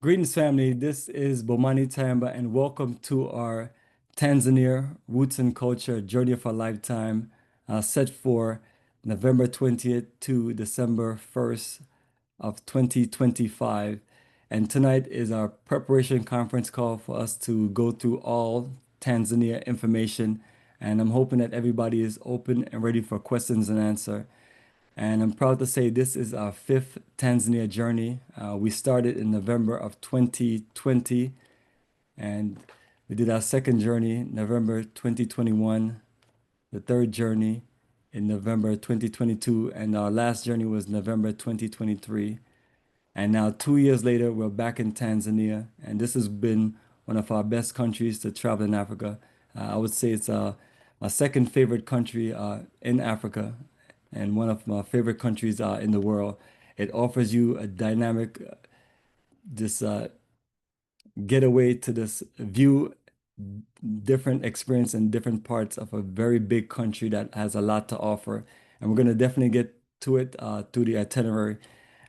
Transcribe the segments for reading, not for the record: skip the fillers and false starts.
Greetings, family. This is Bomani Tamba, and welcome to our Tanzania Roots and Culture Journey of a Lifetime, set for November 20th to December 1st of 2025. And tonight is our preparation conference call for us to go through all Tanzania information. And I'm hoping that everybody is open and ready for questions and answer. And I'm proud to say this is our fifth Tanzania journey. We started in November of 2020, and we did our second journey, November 2021, the third journey in November 2022, and our last journey was November 2023. And now, 2 years later, we're back in Tanzania, and this has been one of our best countries to travel in Africa. I would say it's my second favorite country in Africa, and one of my favorite countries in the world. It offers you a dynamic, this getaway to this view, different experience in different parts of a very big country that has a lot to offer. And we're going to definitely get to it through the itinerary.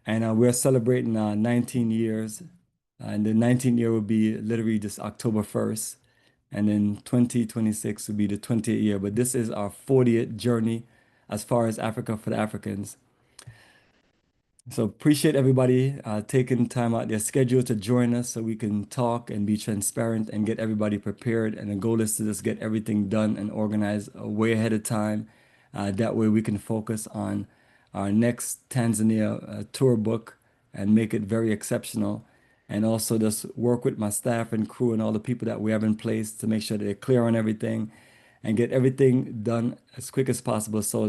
And we're celebrating 19 years. And the 19th year will be literally this October 1st. And then 2026 will be the 20th year. But this is our 40th journey as far as Africa for the Africans. So appreciate everybody taking time out their schedule to join us so we can talk and be transparent and get everybody prepared. And the goal is to just get everything done and organized way ahead of time. That way we can focus on our next Tanzania tour book and make it very exceptional. And also just work with my staff and crew and all the people that we have in place to make sure that they're clear on everything and get everything done as quick as possible. So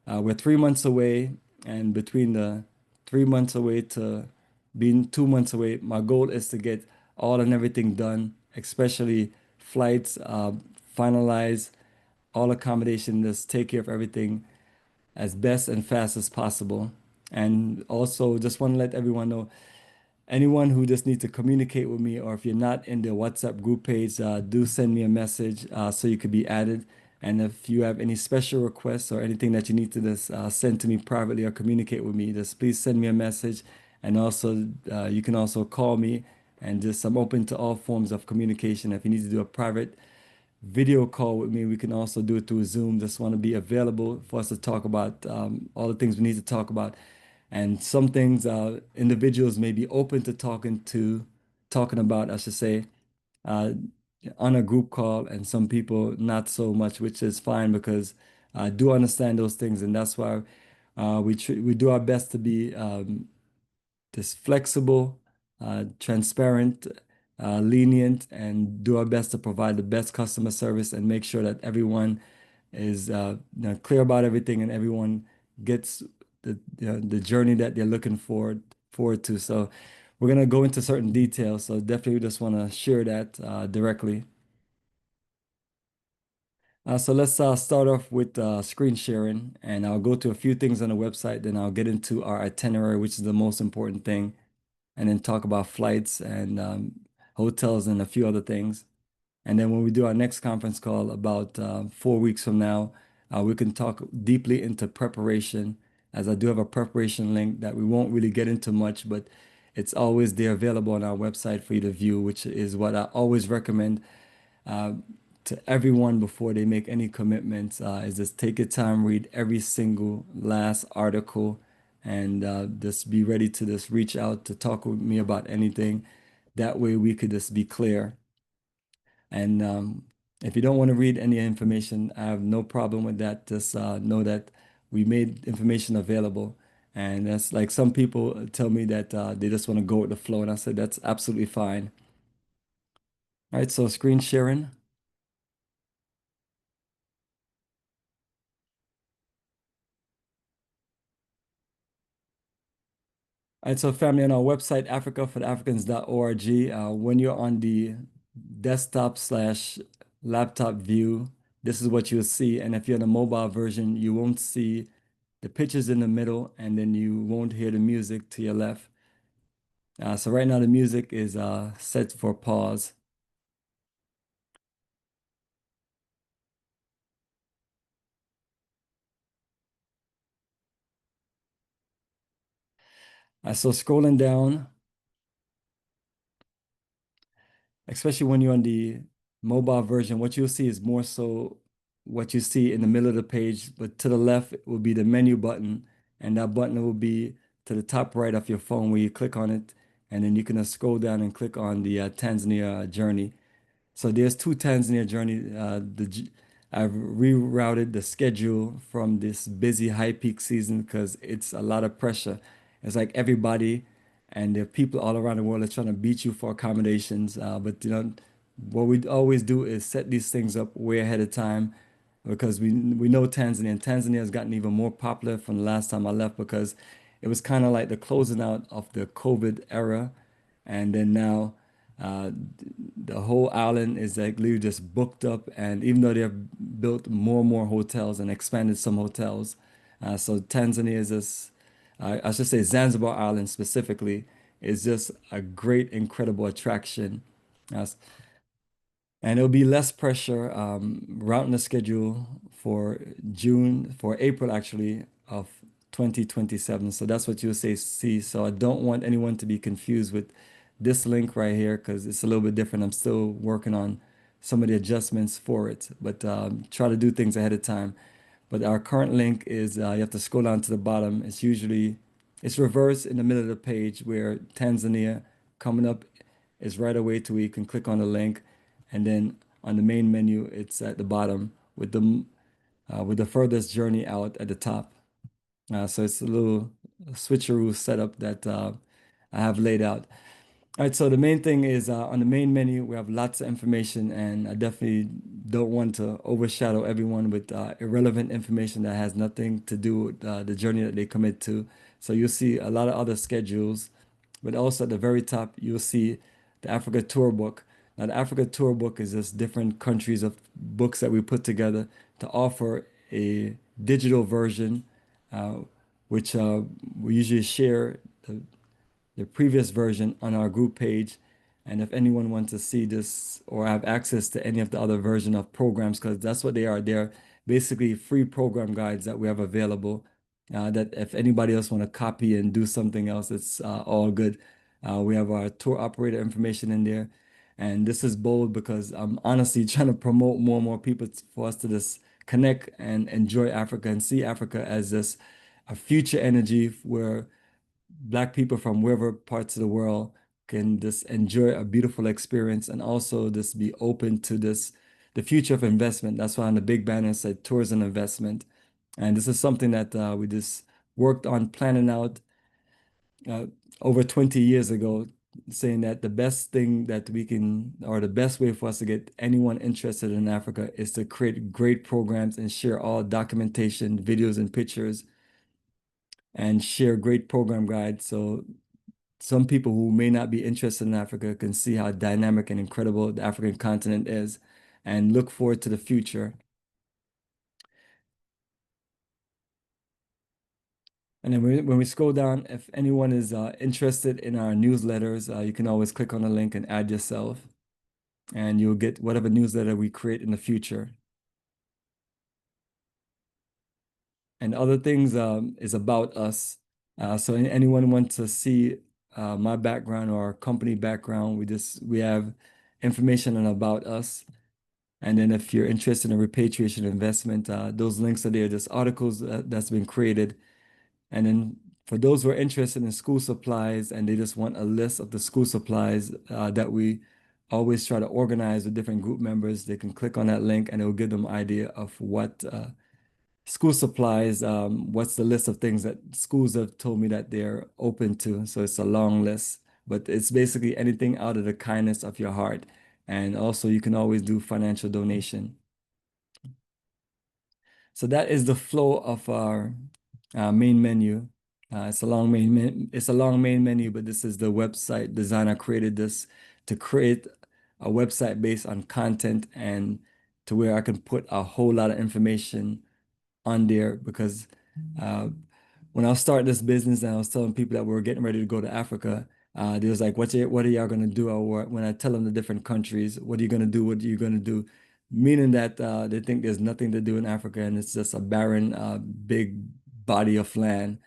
we're 3 months away, and between the 3 months away to being 2 months away, my goal is to get all and everything done, especially flights, finalize all accommodation, just take care of everything as best and fast as possible. And also just want to let everyone know, anyone who just needs to communicate with me, or if you're not in the WhatsApp group page, do send me a message so you could be added. And if you have any special requests or anything that you need to just send to me privately or communicate with me, just please send me a message. And also, you can also call me, and just I'm open to all forms of communication. If you need to do a private video call with me, we can also do it through Zoom. Just want to be available for us to talk about all the things we need to talk about. And some things individuals may be open to talking about, I should say, uh, on a group call, and some people not so much, which is fine because I do understand those things, and that's why we do our best to be just flexible, transparent, lenient, and do our best to provide the best customer service and make sure that everyone is clear about everything and everyone gets the journey that they're looking forward to. So we're gonna go into certain details. So definitely just want to share that directly. So let's start off with screen sharing, and I'll go to a few things on the website, then I'll get into our itinerary, which is the most important thing, and then talk about flights and hotels and a few other things. And then when we do our next conference call about 4 weeks from now, we can talk deeply into preparation, as I do have a preparation link that we won't really get into much, but it's always there available on our website for you to view, which is what I always recommend uh, to everyone before they make any commitments, is just take your time, read every single last article, and just be ready to just reach out to talk with me about anything. That way we could just be clear. And if you don't want to read any information, I have no problem with that. Just know that we made information available. And that's like some people tell me that they just want to go with the flow. And I said, that's absolutely fine. All right, so screen sharing. All right, so family, on our website, africafortheafricans.org, when you're on the desktop/laptop view, this is what you'll see. And if you're in the mobile version, you won't see the pictures in the middle, and then you won't hear the music to your left. So right now the music is set for pause. So scrolling down, especially when you're on the mobile version, what you'll see is more so what you see in the middle of the page, but to the left will be the menu button, and that button will be to the top right of your phone where you click on it, and then you can scroll down and click on the Tanzania journey. So there's two Tanzania journey. I've rerouted the schedule from this busy high peak season because it's a lot of pressure. It's like everybody and there are people all around the world are trying to beat you for accommodations. But what we always do is set these things up way ahead of time because we know Tanzania. And Tanzania has gotten even more popular from the last time I left because it was kind of like the closing out of the COVID era, and then now uh, the whole island is like literally just booked up. And even though they have built more and more hotels and expanded some hotels, so Tanzania is just, I should say Zanzibar Island specifically, is just a great, incredible attraction. Uh, and it'll be less pressure routing the schedule for for April actually of 2027. So that's what you'll say see. So I don't want anyone to be confused with this link right here because it's a little bit different. I'm still working on some of the adjustments for it, but try to do things ahead of time. But our current link is you have to scroll down to the bottom. It's reversed in the middle of the page where Tanzania coming up is right away to where you can click on the link, and then on the main menu it's at the bottom with the furthest journey out at the top. So it's a little switcheroo setup that I have laid out. All right, so the main thing is on the main menu, we have lots of information, and I definitely don't want to overshadow everyone with irrelevant information that has nothing to do with the journey that they commit to. So you'll see a lot of other schedules, but also at the very top, you'll see the Africa Tour Book. Now, the Africa Tour Book is just different countries of books that we put together to offer a digital version, uh, which we usually share the previous version on our group page. And if anyone wants to see this or have access to any of the other version of programs, because that's what they are, they're basically free program guides that we have available. That if anybody else want to copy and do something else, it's all good. We have our tour operator information in there. And this is bold because I'm honestly trying to promote more and more people for us to just connect and enjoy Africa and see Africa as this a future energy where Black people from wherever parts of the world can just enjoy a beautiful experience and also just be open to the future of investment. That's why on the big banner it said tourism investment. And this is something that we just worked on planning out uh, over 20 years ago, saying that the best thing that we can, or the best way for us to get anyone interested in Africa is to create great programs and share all documentation, videos, and pictures and share great program guides. So some people who may not be interested in Africa can see how dynamic and incredible the African continent is and look forward to the future. And then when we scroll down, if anyone is interested in our newsletters, you can always click on the link and add yourself, and you'll get whatever newsletter we create in the future. And other things is about us. So anyone wants to see my background or our company background, we have information on about us. And then if you're interested in repatriation investment, those links are there. There's articles that's been created. And then for those who are interested in school supplies and they just want a list of the school supplies that we always try to organize with different group members, they can click on that link and it will give them an idea of what school supplies, what's the list of things that schools have told me that they're open to. So it's a long list, but it's basically anything out of the kindness of your heart. And also you can always do financial donation. So that is the flow of our main menu. It's a long main menu, but this is the website designer created this to create a website based on content and to where I can put a whole lot of information on there because uh, when I was starting this business and I was telling people that we were getting ready to go to Africa, they was like, what are y'all gonna do? Or when I tell them the different countries, what are you gonna do? What are you gonna do? Meaning that they think there's nothing to do in Africa and it's just a barren, big body of land.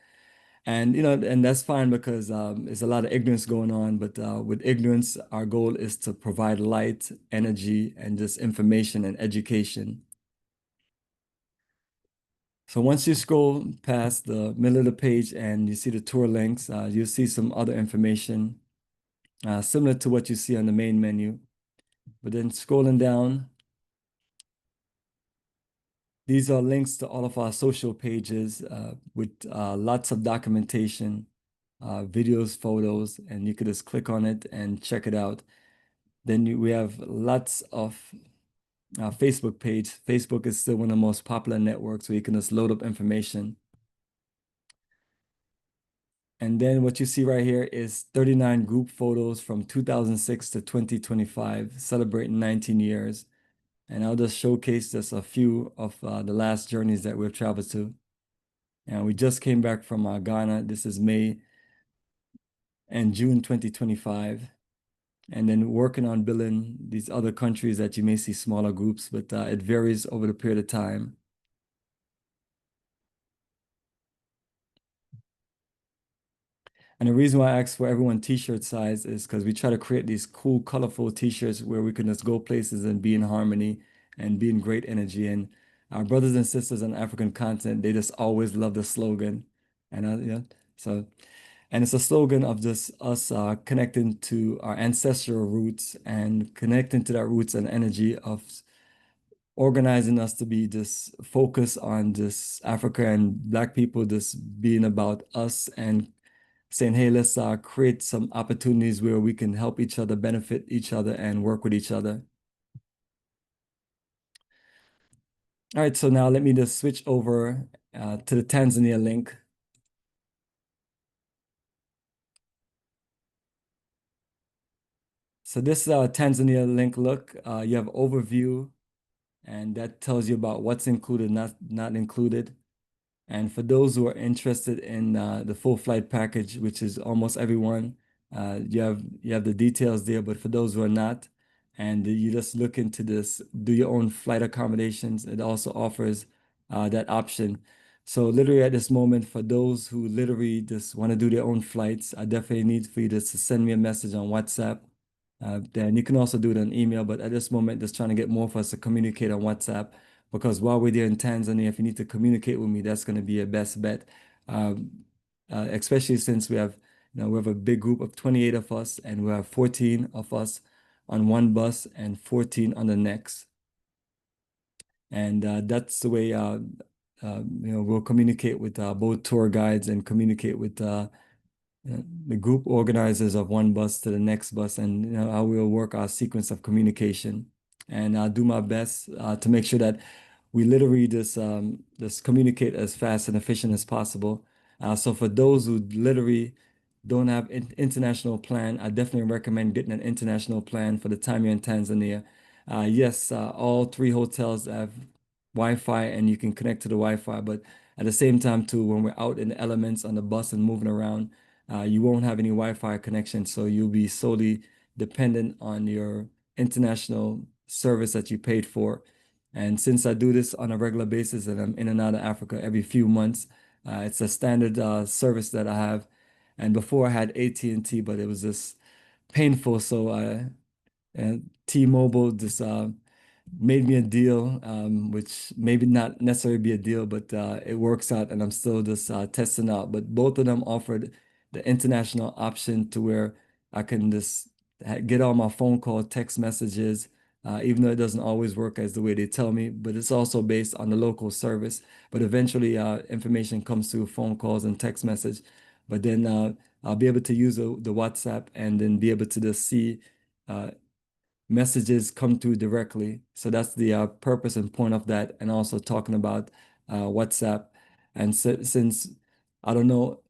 And and that's fine because there's a lot of ignorance going on. But with ignorance, our goal is to provide light, energy, and just information and education. So once you scroll past the middle of the page and you see the tour links, you'll see some other information similar to what you see on the main menu. But then scrolling down, these are links to all of our social pages with lots of documentation, videos, photos, and you could just click on it and check it out. Then we have lots of Facebook page. Facebook is still one of the most popular networks where you can just load up information. And then what you see right here is 39 group photos from 2006 to 2025, celebrating 19 years. And I'll just showcase just a few of the last journeys that we've traveled to. And we just came back from Ghana. This is May and June 2025. And then working on building these other countries that you may see smaller groups, but it varies over the period of time. And the reason why I asked for everyone t-shirt size is because we try to create these cool, colorful t-shirts where we can just go places and be in harmony and be in great energy. And our brothers and sisters on the African continent, they just always love the slogan. And yeah, so and it's a slogan of just us connecting to our ancestral roots and connecting to that roots and energy of organizing us to be just focused on just Africa and Black people, just being about us and saying, hey, let's create some opportunities where we can help each other, benefit each other, and work with each other. All right, so now let me just switch over to the Tanzania link. So this Tanzania link, look, you have overview, and that tells you about what's included, not included. And for those who are interested in the full flight package, which is almost everyone, you have the details there. But for those who are not, and you just look into this, do your own flight accommodations, it also offers that option. So literally at this moment, for those who literally just want to do their own flights, I definitely need for you to send me a message on WhatsApp. Then you can also do it on email, but at this moment, just trying to get more of us to communicate on WhatsApp because while we're there in Tanzania, if you need to communicate with me, that's going to be your best bet. Um, Especially since we have a big group of 28 of us, and we have 14 of us on one bus and 14 on the next. And that's the way we'll communicate with both tour guides and communicate with the group organizers of one bus to the next bus, and I will work our sequence of communication, and I'll do my best to make sure that we literally just communicate as fast and efficient as possible. So for those who literally don't have international plan, I definitely recommend getting an international plan for the time you're in Tanzania. Yes, all three hotels have Wi-Fi and you can connect to the Wi-Fi, but at the same time too, when we're out in the elements on the bus and moving around, you won't have any Wi-Fi connection, so you'll be solely dependent on your international service that you paid for. And since I do this on a regular basis and I'm in and out of Africa every few months, it's a standard service that I have. And before I had AT&T, but it was just painful. So and T-Mobile just made me a deal, which maybe not necessarily be a deal, but it works out, and I'm still just testing out. But both of them offered the international option to where I can just get all my phone call, text messages, even though it doesn't always work as the way they tell me. But it's also based on the local service. But eventually, information comes through phone calls and text message. But then I'll be able to use the WhatsApp and then be able to just see. Uh, Messages come through directly. So that's the purpose and point of that, and also talking about WhatsApp. And since I don't know,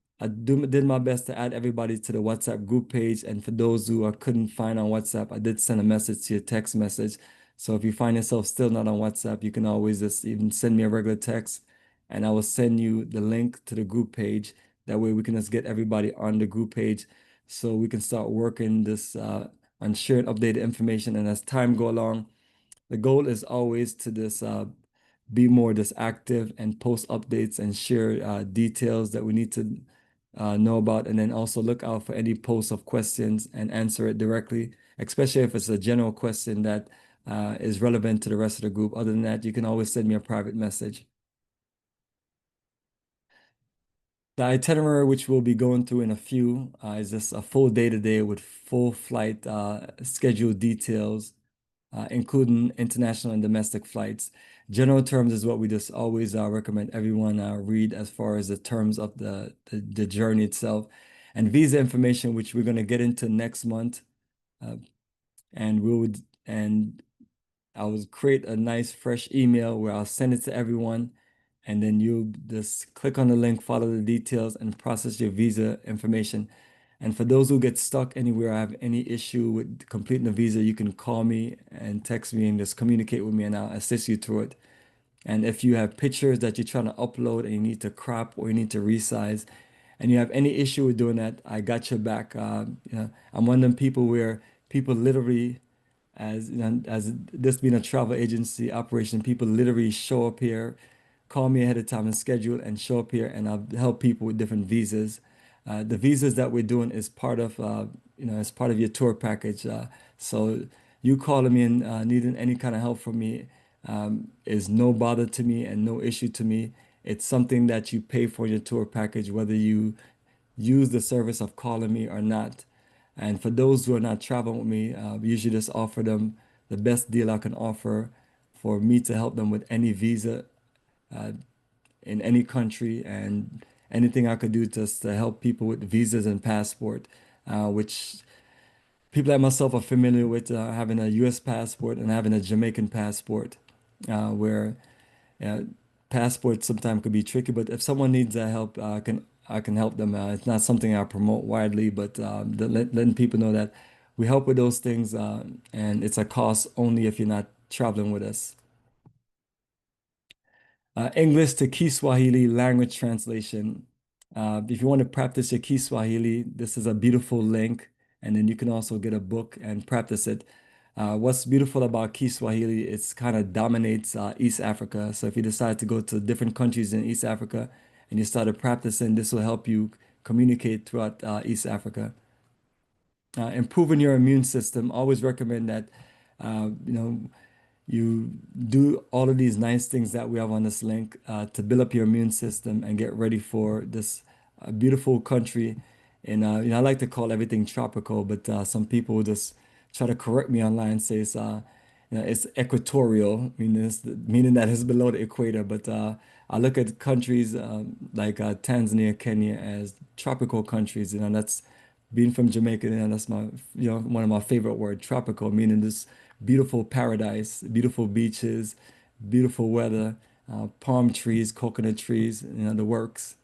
did my best to add everybody to the WhatsApp group page. And for those who I couldn't find on WhatsApp, I did send a message to your text message. So if you find yourself still not on WhatsApp, you can always just even send me a regular text, and I will send you the link to the group page. That way we can just get everybody on the group page so we can start working this and sharing updated information. And as time go along, the goal is always to just be more just active and post updates and share details that we need to know about, and then also look out for any posts of questions and answer it directly, especially if it's a general question that is relevant to the rest of the group. Other than that, you can always send me a private message. The itinerary, which we'll be going through in a few, is just a full day to day with full flight schedule details, including international and domestic flights. General terms is what we just always recommend everyone read as far as the terms of the journey itself. And visa information, which we're going to get into next month. Uh, and we would, and I will create a nice fresh email where I'll send it to everyone. And then you just click on the link, follow the details, and process your visa information. And for those who get stuck anywhere, I have any issue with completing the visa, you can call me and text me and just communicate with me, and I'll assist you through it. And if you have pictures that you're trying to upload and you need to crop or you need to resize, and you have any issue with doing that, I got your back. I'm one of them people where people literally, as you know, as this being a travel agency operation, people literally show up here, call me ahead of time and schedule and show up here, and I'll help people with different visas. The visas that we're doing is part of, as part of your tour package. So you calling me and needing any kind of help from me is no bother to me and no issue to me. It's something that you pay for in your tour package, whether you use the service of calling me or not. And for those who are not traveling with me, we usually just offer them the best deal I can offer for me to help them with any visa uh, in any country, and anything I could do just to help people with visas and passport, which people like myself are familiar with having a U.S. passport and having a Jamaican passport, where uh, passports sometimes could be tricky. But if someone needs help, I can help them. It's not something I promote widely, but letting people know that we help with those things, and it's a cost only if you're not traveling with us. English to Kiswahili language translation. If you want to practice your Kiswahili, this is a beautiful link, and then you can also get a book and practice it. What's beautiful about Kiswahili, it's kind of dominates East Africa. So if you decide to go to different countries in East Africa and you started practicing, this will help you communicate throughout East Africa. Improving your immune system, always recommend that, you do all of these nice things that we have on this link to build up your immune system and get ready for this beautiful country. And I like to call everything tropical, but some people just try to correct me online and say it's equatorial, meaning that it's below the equator. But I look at countries like Tanzania, Kenya as tropical countries. That's being from Jamaica, that's my, one of my favorite words, tropical, meaning this beautiful paradise, beautiful beaches, beautiful weather, palm trees, coconut trees, the works.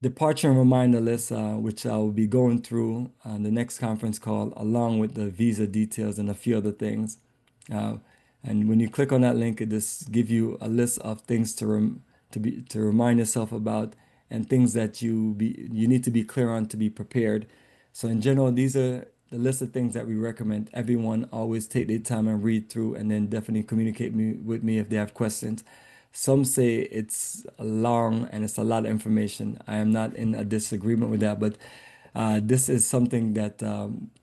Departure and reminder list, which I will be going through on the next conference call, along with the visa details and a few other things. Uh, and when you click on that link, it just give you a list of things to remind yourself about, and things that you need to be clear on to be prepared. So in general, these are the list of things that we recommend everyone always take their time and read through, and then definitely communicate with me if they have questions. Some say it's long and it's a lot of information. I am not in a disagreement with that, but this is something that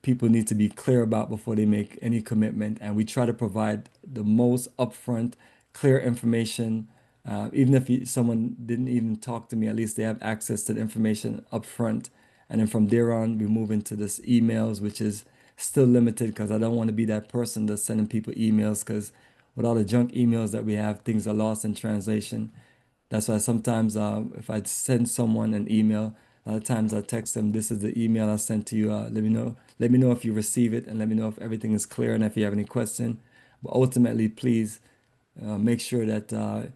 people need to be clear about before they make any commitment. And we try to provide the most upfront, clear information. Even if someone didn't even talk to me, at least they have access to the information upfront. And then from there on, we move into this emails, which is still limited because I don't want to be that person that's sending people emails, because with all the junk emails that we have, things are lost in translation. That's why sometimes if I send someone an email, a lot of times I text them, "This is the email I sent to you. Let me know if you receive it, and let me know if everything is clear and if you have any question." But ultimately, please make sure that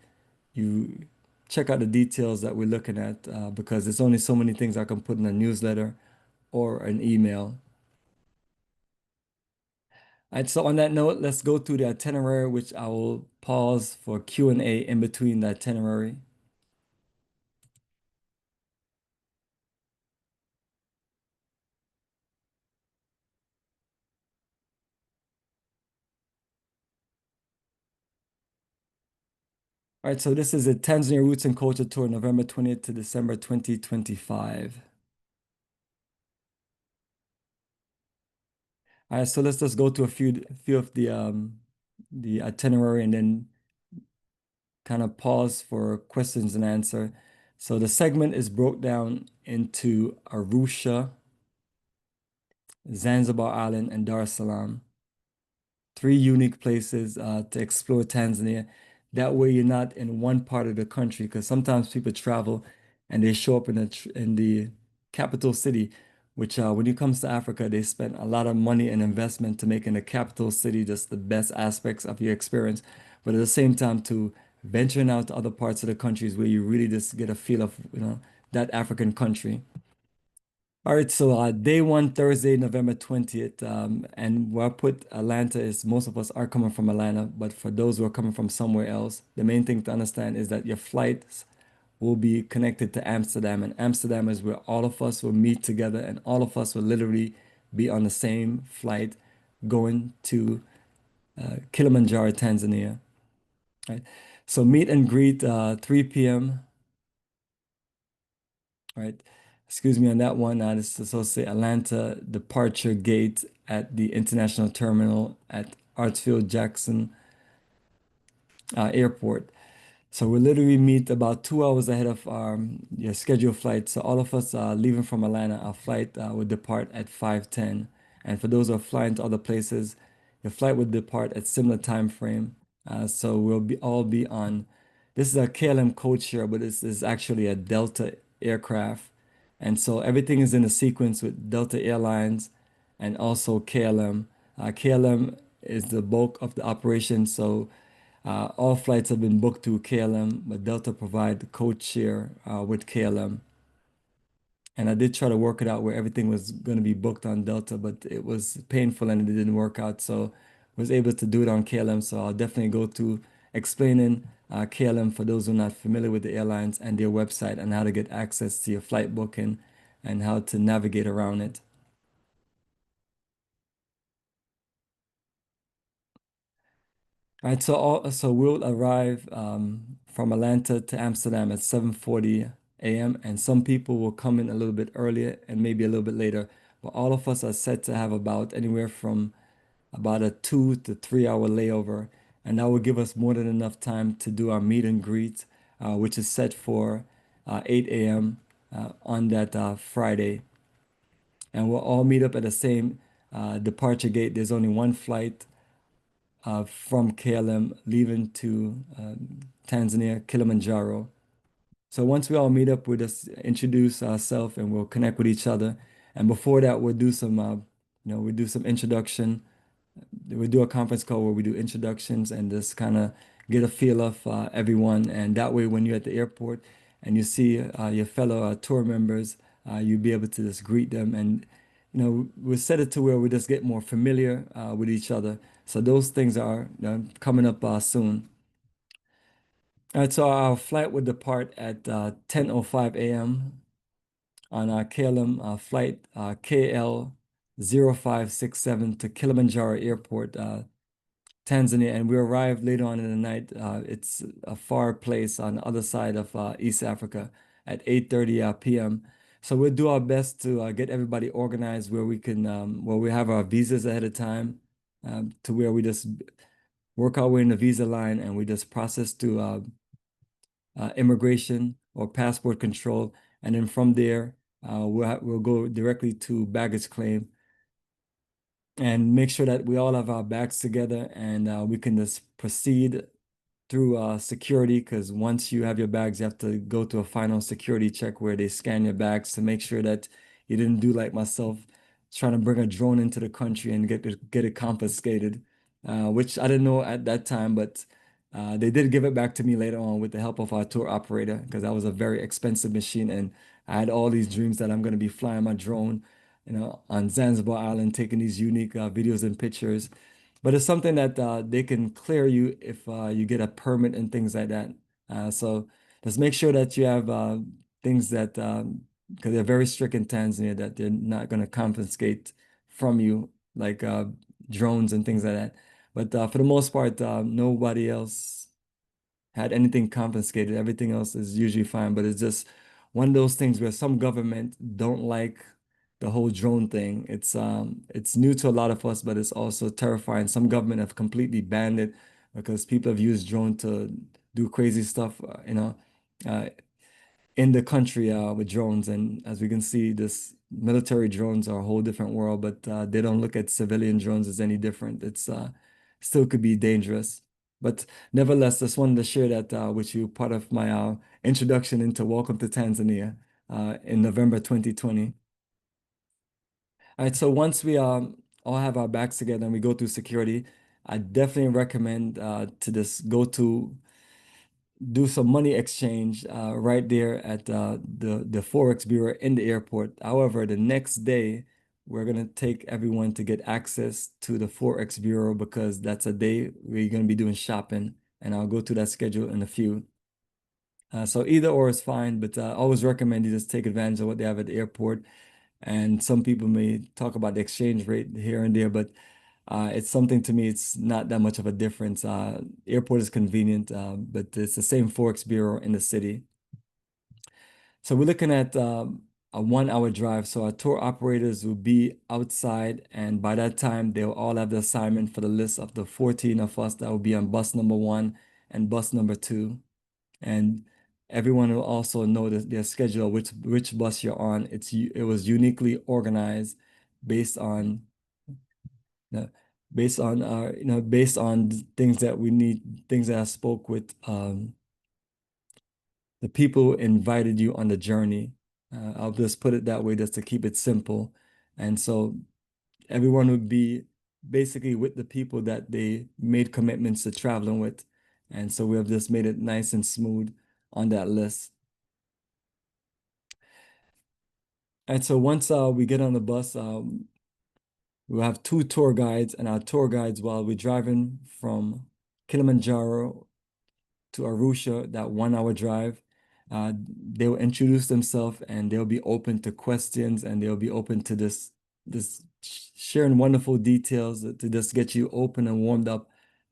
you check out the details that we're looking at, because there's only so many things I can put in a newsletter or an email. All right, so on that note, let's go through the itinerary, which I will pause for Q&A in between the itinerary. All right, so this is a Tanzania Roots and Culture Tour, November 20th to December 2025. All right, so let's just go to a few of the itinerary and then kind of pause for questions and answer. So the segment is broke down into Arusha, Zanzibar Island, and Dar es Salaam. Three unique places to explore Tanzania. That way, you're not in one part of the country because sometimes people travel and they show up in the capital city, which when it comes to Africa, they spend a lot of money and investment to making the capital city just the best aspects of your experience. But at the same time, to venturing out to other parts of the countries where you really just get a feel of, that African country. All right, so day one, Thursday, November 20th. And where I put Atlanta is most of us are coming from Atlanta, but for those who are coming from somewhere else, the main thing to understand is that your flights will be connected to Amsterdam, and Amsterdam is where all of us will meet together, and all of us will literally be on the same flight going to Kilimanjaro, Tanzania. Right. So meet and greet 3 p.m. Right. Excuse me on that one. This is also Atlanta departure gate at the international terminal at Hartsfield Jackson Airport. So we literally meet about 2 hours ahead of our your scheduled flight. So all of us leaving from Atlanta, our flight would depart at 5:10. And for those who are flying to other places, your flight would depart at similar time frame. So we'll be all be on. This is a KLM code share, but this is actually a Delta aircraft. And so everything is in a sequence with Delta Airlines and also KLM. KLM is the bulk of the operation. So all flights have been booked through KLM, but Delta provide the code share with KLM. And I did try to work it out where everything was going to be booked on Delta, but it was painful and it didn't work out. So I was able to do it on KLM. So I'll definitely go to explaining KLM for those who are not familiar with the airlines and their website and how to get access to your flight booking and how to navigate around it. All right, so we'll arrive from Atlanta to Amsterdam at 7:40 a.m. and some people will come in a little bit earlier and maybe a little bit later. But all of us are set to have about anywhere from about a 2 to 3 hour layover, and that will give us more than enough time to do our meet and greet, which is set for 8 a.m. On that Friday. And we'll all meet up at the same departure gate. There's only one flight from KLM leaving to Tanzania, Kilimanjaro. So once we all meet up, we'll just introduce ourselves and we'll connect with each other. And before that, we'll do some introduction. We do a conference call where we do introductions and just kind of get a feel of everyone. And that way, when you're at the airport and you see your fellow tour members, you'll be able to just greet them. And, we set it to where we just get more familiar with each other. So those things are coming up soon. All right, so our flight would depart at 10:05 a.m. on our KLM flight KL 0567 to Kilimanjaro Airport, Tanzania, and we arrived later on in the night. It's a far place on the other side of East Africa at 8:30 p.m. So we'll do our best to get everybody organized where we have our visas ahead of time, to where we just work our way in the visa line and we just process to immigration or passport control, and then from there we'll go directly to baggage claim and make sure that we all have our bags together and we can just proceed through security, because once you have your bags, you have to go to a final security check where they scan your bags to make sure that you didn't do like myself, trying to bring a drone into the country and get it confiscated, which I didn't know at that time, but they did give it back to me later on with the help of our tour operator, because that was a very expensive machine, and I had all these dreams that I'm going to be flying my drone, on Zanzibar Island, taking these unique videos and pictures. But it's something that they can clear you if you get a permit and things like that. So just make sure that you have things that, because they're very strict in Tanzania, that they're not going to confiscate from you, like drones and things like that. But for the most part, nobody else. had anything confiscated. Everything else is usually fine, but it's just one of those things where some government don't like the whole drone thing. It's new to a lot of us, but it's also terrifying. Some government have completely banned it because people have used drone to do crazy stuff, uh, in the country with drones. And as we can see, this military drones are a whole different world, but they don't look at civilian drones as any different. It's still could be dangerous. But nevertheless, just wanted to share that with you, part of my introduction into Welcome to Tanzania in November 2020. All right, so once we all have our backs together and we go through security, I definitely recommend to just go to do some money exchange right there at the Forex Bureau in the airport. However, the next day, we're going to take everyone to get access to the Forex Bureau because that's a day we're going to be doing shopping, and I'll go through that schedule in a few. So either or is fine, but I always recommend you just take advantage of what they have at the airport. And some people may talk about the exchange rate here and there, but it's something to me, it's not that much of a difference. Airport is convenient, but it's the same Forex Bureau in the city. So we're looking at a 1 hour drive. So our tour operators will be outside, and by that time, they'll all have the assignment for the list of the 14 of us that will be on bus number one and bus number two. And everyone will also know their schedule, which bus you're on. It was uniquely organized based on uh, based on things that we need, things that I spoke with the people who invited you on the journey. I'll just put it that way just to keep it simple. And so everyone would be basically with the people that they made commitments to traveling with. And so we have just made it nice and smooth on that list. And so once we get on the bus, we'll have two tour guides, and our tour guides, while we're driving from Kilimanjaro to Arusha, that 1 hour drive, they'll introduce themselves and they'll be open to questions, and they'll be open to this sharing wonderful details to just get you open and warmed up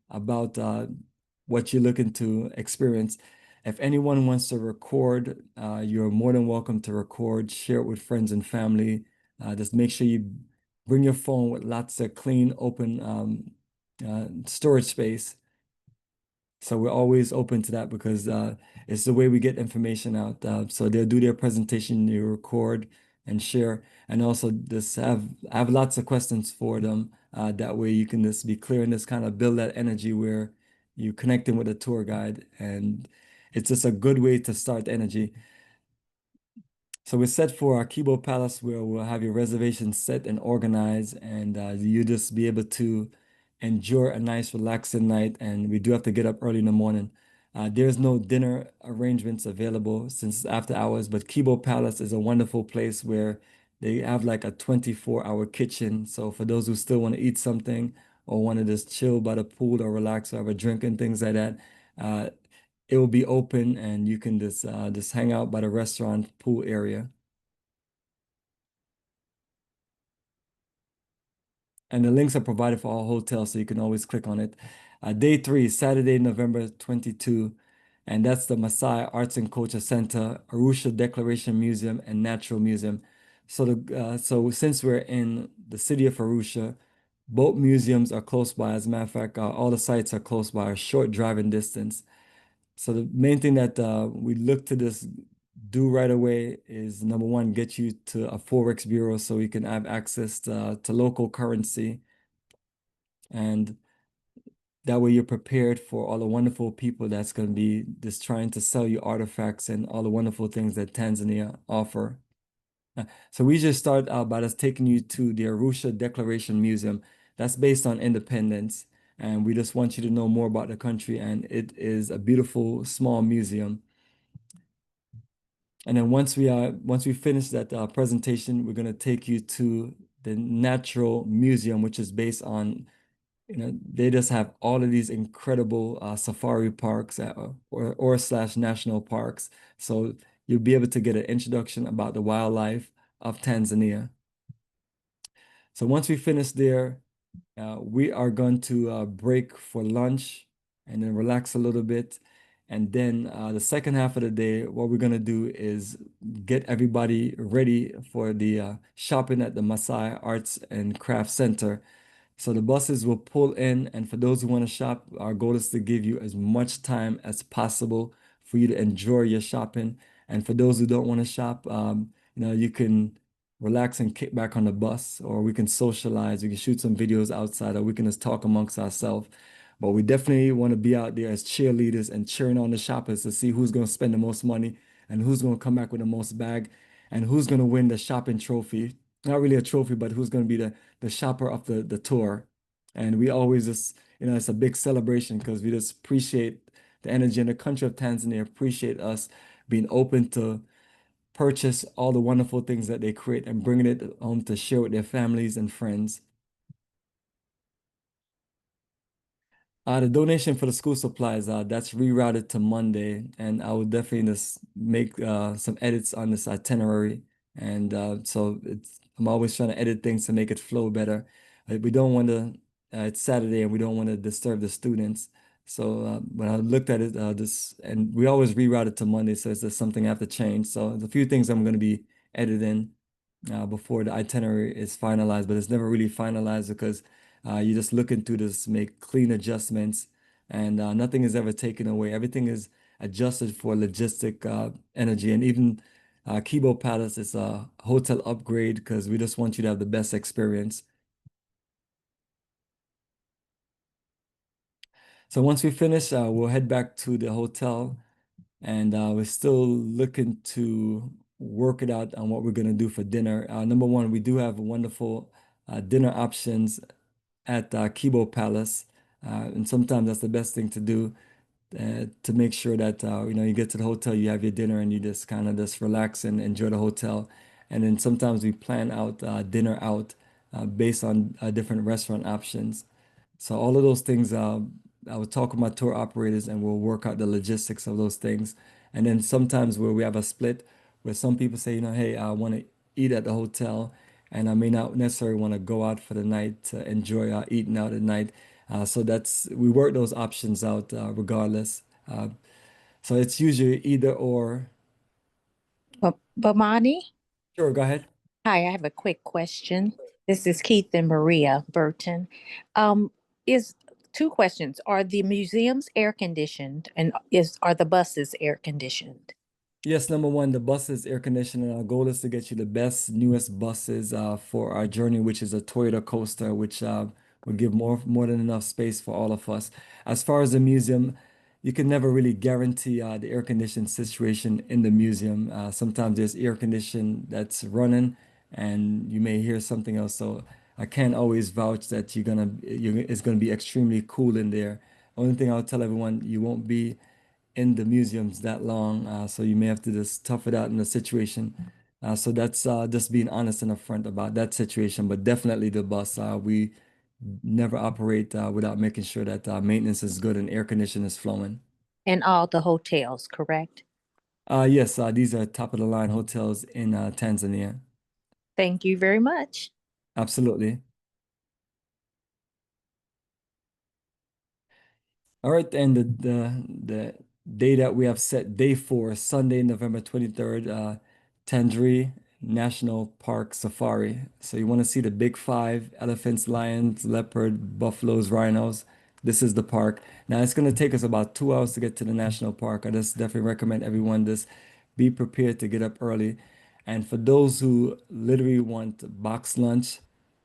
about what you're looking to experience. If anyone wants to record, you're more than welcome to record, share it with friends and family. Just make sure you bring your phone with lots of clean, open storage space. So we're always open to that because it's the way we get information out. So they'll do their presentation, you record and share, and also just have lots of questions for them. That way you can just be clear and just kind of build that energy where you're connecting with a tour guide, and it's just a good way to start the energy. So we're set for our Kibo Palace where we'll have your reservations set and organized, and you just be able to enjoy a nice relaxing night. And we do have to get up early in the morning. There's no dinner arrangements available since it's after hours, but Kibo Palace is a wonderful place where they have like a 24-hour kitchen. So for those who still want to eat something or want to just chill by the pool or relax or have a drink and things like that, uh, it will be open and you can just hang out by the restaurant pool area. And the links are provided for all hotels, so you can always click on it. Day three, Saturday, November 22, and that's the Maasai Arts and Culture Center, Arusha Declaration Museum, and Natural Museum. So since we're in the city of Arusha, both museums are close by. As a matter of fact, all the sites are close by, a short driving distance. So the main thing that we look to this do right away is number one, get you to a Forex bureau so you can have access to local currency. And that way you're prepared for all the wonderful people that's going to be just trying to sell you artifacts and all the wonderful things that Tanzania offer. So we just start out by us taking you to the Arusha Declaration Museum. That's based on independence. And we just want you to know more about the country. And it is a beautiful small museum. And then once we finish that presentation, we're going to take you to the Natural Museum, which is based on, they just have all of these incredible safari parks or slash national parks. So you'll be able to get an introduction about the wildlife of Tanzania. So once we finish there, we are going to break for lunch and then relax a little bit. And then the second half of the day, what we're gonna do is get everybody ready for the shopping at the Maasai Arts and Crafts Center. So the buses will pull in, and for those who want to shop, our goal is to give you as much time as possible for you to enjoy your shopping. And for those who don't want to shop, you can relax and kick back on the bus, or we can socialize, we can shoot some videos outside, or we can just talk amongst ourselves. But we definitely want to be out there as cheerleaders and cheering on the shoppers to see who's going to spend the most money and who's going to come back with the most bag and who's going to win the shopping trophy. Not really a trophy, but who's going to be the shopper of the tour. And we always just, it's a big celebration because we just appreciate the energy, and the country of Tanzania appreciate us being open to purchase all the wonderful things that they create and bringing it home to share with their families and friends. The donation for the school supplies, that's rerouted to Monday, and I will definitely just make some edits on this itinerary. And so I'm always trying to edit things to make it flow better. We don't want to, it's Saturday and we don't want to disturb the students. So when I looked at it, and we always reroute it to Monday, so it's just something I have to change. So there's a few things I'm going to be editing before the itinerary is finalized, but it's never really finalized because you're just looking to just make clean adjustments, and nothing is ever taken away. Everything is adjusted for logistic energy, and even Kibo Palace is a hotel upgrade because we just want you to have the best experience. So once we finish, we'll head back to the hotel, and we're still looking to work it out on what we're going to do for dinner. Number one, we do have wonderful dinner options at Kibo Palace, and sometimes that's the best thing to do to make sure that you get to the hotel, you have your dinner, and you just kind of just relax and enjoy the hotel. And then sometimes we plan out dinner out based on different restaurant options. So all of those things, I would talk with my tour operators and we'll work out the logistics of those things. And then sometimes where we have a split, where some people say, hey, I want to eat at the hotel, and I may not necessarily want to go out for the night to enjoy eating out at night. So we work those options out regardless. So it's usually either or. Bomani, Sure, go ahead. hi, I have a quick question. This is Keith and Maria Burton. Um, is two questions. Are the museums air conditioned and are the buses air conditioned? Yes, number one, the bus is air conditioned, and our goal is to get you the best, newest buses for our journey, which is a Toyota Coaster, which will give more than enough space for all of us. As far as the museum, you can never really guarantee the air conditioned situation in the museum. Sometimes there's air condition that's running, and you may hear something else. So I can't always vouch that it's gonna be extremely cool in there. Only thing I'll tell everyone, you won't be in the museums that long, so you may have to just tough it out in the situation. So that's just being honest and upfront about that situation. But definitely the bus, we never operate without making sure that maintenance is good and air conditioning is flowing. And all the hotels, correct? Yes, these are top of the line hotels in Tanzania. Thank you very much. Absolutely. All right, and the day that we have set, day four, Sunday, November 23rd, Tanzania National Park Safari. So you want to see the big five: elephants, lions, leopard, buffaloes, rhinos. This is the park. Now it's going to take us about 2 hours to get to the national park. I just definitely recommend everyone just be prepared to get up early. And for those who literally want box lunch,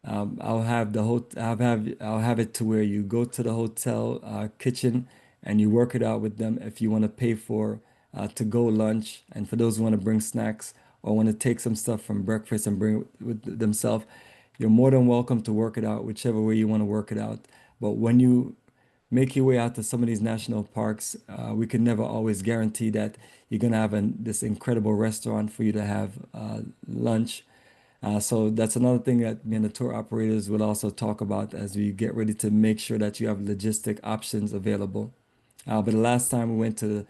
I'll have it to where you go to the hotel kitchen and you work it out with them if you want to pay for to go lunch, and for those who want to bring snacks or want to take some stuff from breakfast and bring it with themselves, you're more than welcome to work it out whichever way you want to work it out. But when you make your way out to some of these national parks, we can never always guarantee that you're gonna have this incredible restaurant for you to have lunch. So that's another thing that me and the tour operators will also talk about as we get ready to make sure that you have logistic options available. But the last time we went to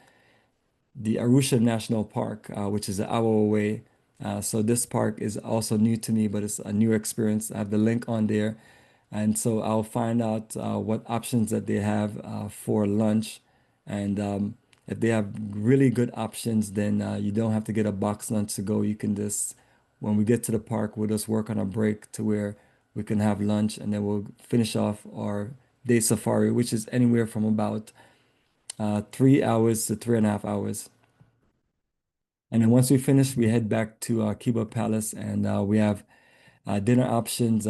the Arusha National Park, which is an hour away. So this park is also new to me, but it's a new experience. I have the link on there. And so I'll find out what options that they have for lunch. And if they have really good options, then you don't have to get a box lunch to go. You can just, when we get to the park, we'll just work on a break to where we can have lunch and then we'll finish off our day safari, which is anywhere from about 3 hours to 3.5 hours. And then once we finish, we head back to Kiba Palace and we have dinner options,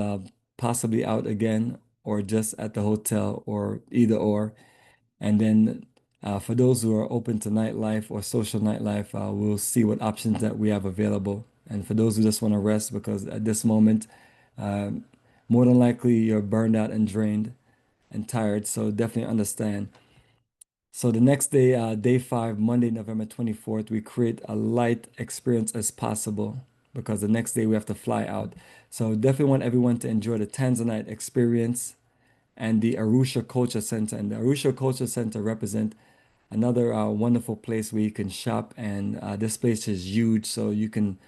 possibly out again or just at the hotel or either or. And then for those who are open to nightlife or social nightlife, we'll see what options that we have available. And for those who just want to rest, because at this moment, um, more than likely you're burned out and drained and tired. So definitely understand. So the next day, day five, Monday, November 24th, we create a light experience as possible because the next day we have to fly out. So definitely want everyone to enjoy the Tanzanite experience and the Arusha Culture Center. And the Arusha Culture Center represent another wonderful place where you can shop. And this place is huge, so you can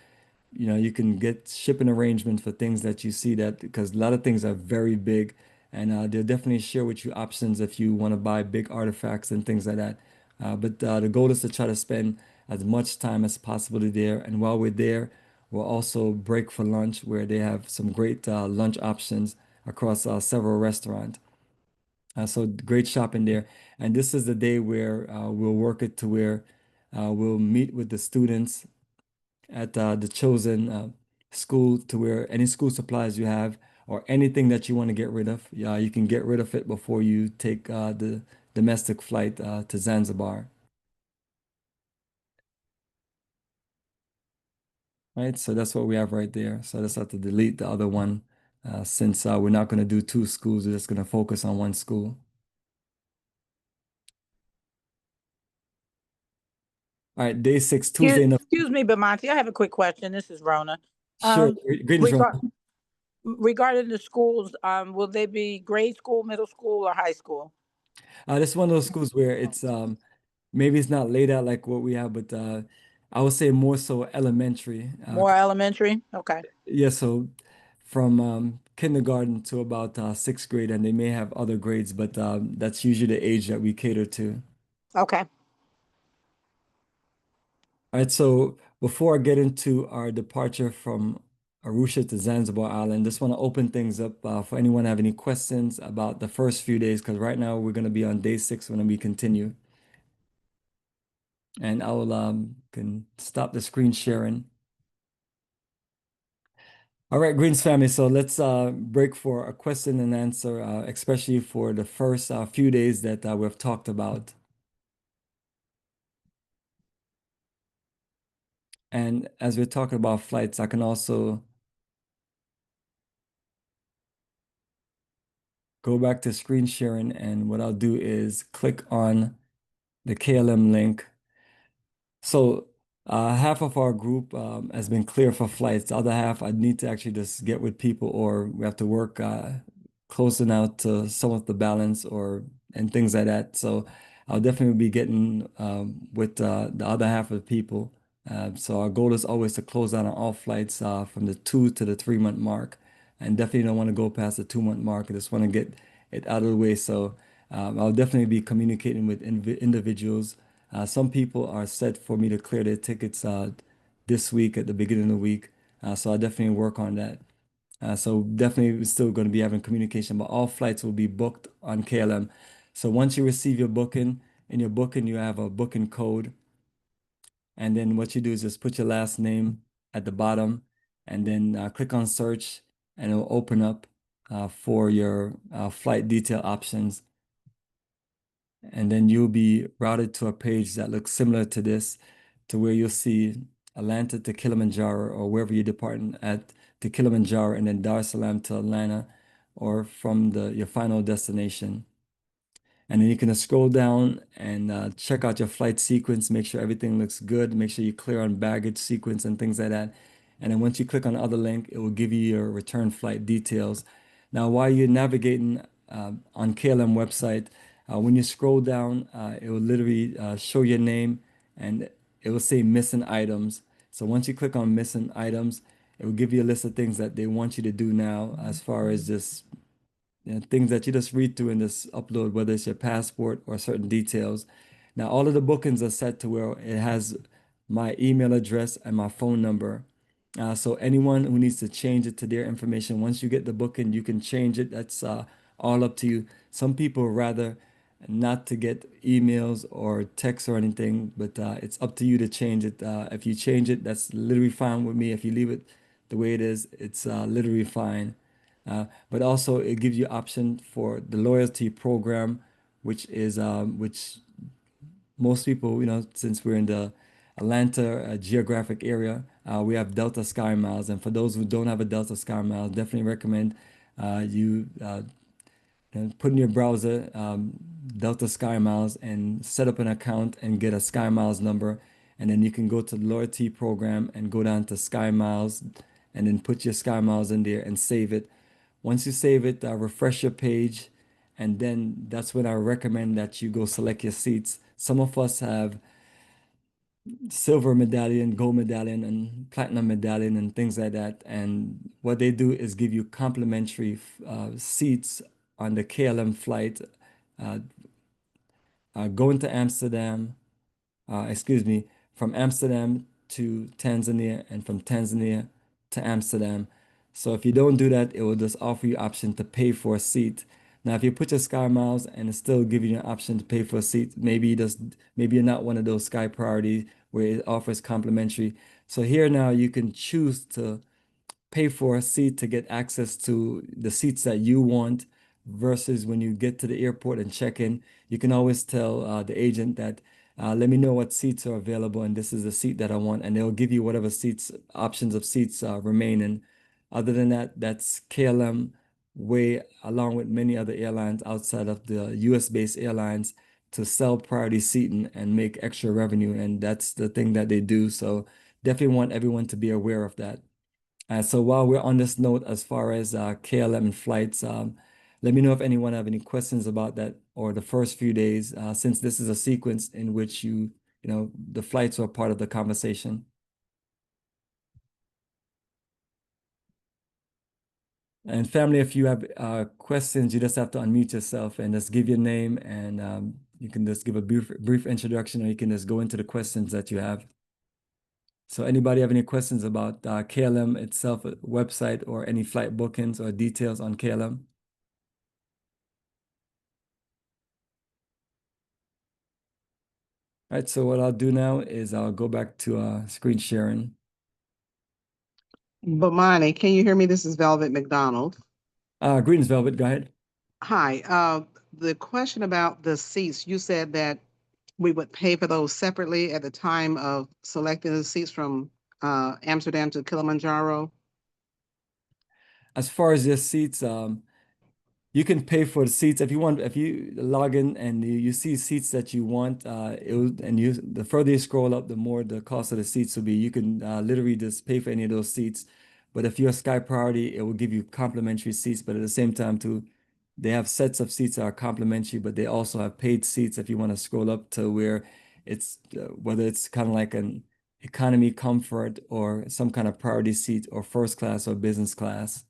get shipping arrangements for things that you see that because a lot of things are very big, and they'll definitely share with you options if you want to buy big artifacts and things like that. But the goal is to try to spend as much time as possible there. And while we're there, we'll also break for lunch where they have some great lunch options across several restaurants. So great shopping there. And this is the day where we'll work it to where we'll meet with the students at the chosen school to where any school supplies you have or anything that you want to get rid of, yeah, you can get rid of it before you take the domestic flight to Zanzibar. Right, so that's what we have right there. So I just have to delete the other one since we're not going to do two schools. We're just going to focus on one school. All right, day six, Tuesday. Excuse me, Bamonte. I have a quick question. This is Rona. Sure. Um, Greetings, Ron. regard, regarding the schools, will they be grade school, middle school, or high school? This is one of those schools where it's maybe it's not laid out like what we have, but I would say more so elementary. More elementary? Okay. Yeah, so from kindergarten to about sixth grade, and they may have other grades, but that's usually the age that we cater to. Okay. All right, so before I get into our departure from Arusha to Zanzibar Island, just want to open things up for anyone have any questions about the first few days, because right now we're going to be on day six when we continue. And I will can stop the screen sharing. All right, Greens family. So let's break for a question and answer, especially for the first few days that we've talked about. And as we're talking about flights, I can also go back to screen sharing. And what I'll do is click on the KLM link. So half of our group has been clear for flights. The other half, I need to actually just get with people, or we have to work closing out to some of the balance or and things like that. So I'll definitely be getting with the other half of the people. So our goal is always to close out on all flights from the 2 to the 3 month mark, and definitely don't want to go past the 2 month mark. I just want to get it out of the way. So I'll definitely be communicating with individuals. Some people are set for me to clear their tickets this week at the beginning of the week. So I definitely work on that. So definitely we're still going to be having communication, but all flights will be booked on KLM. So once you receive your booking, in your booking, you have a booking code. And then what you do is just put your last name at the bottom and then click on search and it'll open up for your flight detail options. And then you'll be routed to a page that looks similar to this, to where you'll see Atlanta to Kilimanjaro or wherever you're departing at to Kilimanjaro and then Dar es Salaam to Atlanta or from your final destination. And then you can scroll down and check out your flight sequence, make sure everything looks good, make sure you're clear on baggage sequence and things like that. And then once you click on the other link, it will give you your return flight details. Now, while you're navigating on KLM website, when you scroll down, it will literally show your name and it will say missing items. So once you click on missing items, it will give you a list of things that they want you to do now as far as just things that you just read through and just upload, whether it's your passport or certain details. Now, all of the bookings are set to where it has my email address and my phone number. So anyone who needs to change it to their information, once you get the booking, you can change it. That's all up to you. Some people rather not to get emails or texts or anything, but it's up to you to change it. If you change it, that's literally fine with me. If you leave it the way it is, it's literally fine. But also, it gives you option for the loyalty program, which most people, since we're in the Atlanta geographic area, we have Delta Sky Miles. And for those who don't have a Delta Sky Miles, definitely recommend you put in your browser Delta Sky Miles and set up an account and get a Sky Miles number. And then you can go to the loyalty program and go down to Sky Miles and then put your Sky Miles in there and save it. Once you save it, refresh your page, and then that's when I recommend that you go select your seats. Some of us have silver medallion, gold medallion, and platinum medallion, and things like that. And what they do is give you complimentary seats on the KLM flight uh, going to Amsterdam, excuse me, from Amsterdam to Tanzania and from Tanzania to Amsterdam. So if you don't do that, it will just offer you option to pay for a seat. Now, if you put your Sky Miles and it's still giving you an option to pay for a seat, maybe you're not one of those Sky Priority where it offers complimentary. So here now you can choose to pay for a seat to get access to the seats that you want versus when you get to the airport and check in, you can always tell the agent that let me know what seats are available and this is the seat that I want, and they'll give you whatever seats options of seats remaining. Other than that, that's KLM way along with many other airlines outside of the US based airlines to sell priority seating and make extra revenue, and that's the thing that they do. So definitely want everyone to be aware of that. So while we're on this note, as far as KLM and flights, let me know if anyone have any questions about that or the first few days, since this is a sequence in which the flights are part of the conversation. And family, if you have questions, you just have to unmute yourself and just give your name, and you can just give a brief introduction, or you can just go into the questions that you have. So anybody have any questions about KLM itself, website, or any flight bookings or details on KLM? All right, so what I'll do now is I'll go back to screen sharing. Bomani, can you hear me? This is Velvet McDonald. Greetings, Velvet. Go ahead. Hi. The question about the seats, you said that we would pay for those separately at the time of selecting the seats from Amsterdam to Kilimanjaro. As far as your seats, you can pay for the seats if you want. If you log in and you see seats that you want, the further you scroll up, the more the cost of the seats will be. You can literally just pay for any of those seats. But if you're a Sky Priority, it will give you complimentary seats. But at the same time, too, they have sets of seats that are complimentary, but they also have paid seats if you want to scroll up to where it's whether it's kind of like an economy comfort or some kind of priority seat or first class or business class.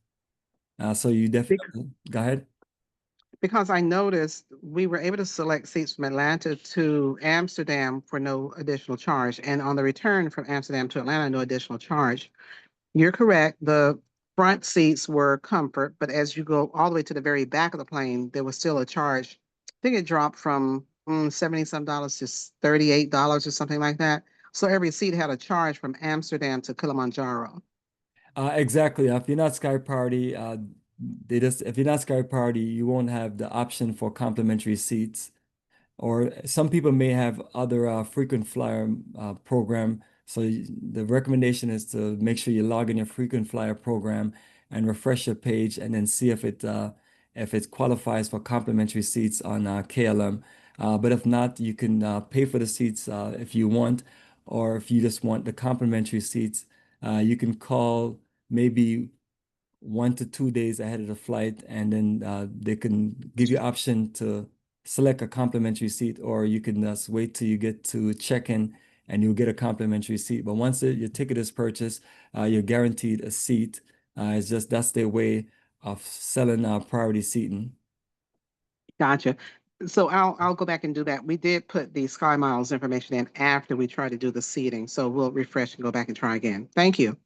So you definitely go ahead. Because I noticed we were able to select seats from Atlanta to Amsterdam for no additional charge. And on the return from Amsterdam to Atlanta, no additional charge. You're correct. The front seats were comfort, but as you go all the way to the very back of the plane, there was still a charge. I think it dropped from 70 some dollars to $38 or something like that. So every seat had a charge from Amsterdam to Kilimanjaro. Exactly. If you're not Sky Priority, if you're not Sky Priority, you won't have the option for complimentary seats. Or some people may have other frequent flyer program. So the recommendation is to make sure you log in your frequent flyer program and refresh your page, and then see if it qualifies for complimentary seats on KLM. But if not, you can pay for the seats if you want, or if you just want the complimentary seats, you can call maybe 1 to 2 days ahead of the flight, and then they can give you option to select a complimentary seat, or you can just wait till you get to check-in and you'll get a complimentary seat. But once your ticket is purchased, you're guaranteed a seat. It's just that's their way of selling priority seating. Gotcha. So I'll go back and do that. We did put the Sky Miles information in after we tried to do the seating, so we'll refresh and go back and try again. Thank you.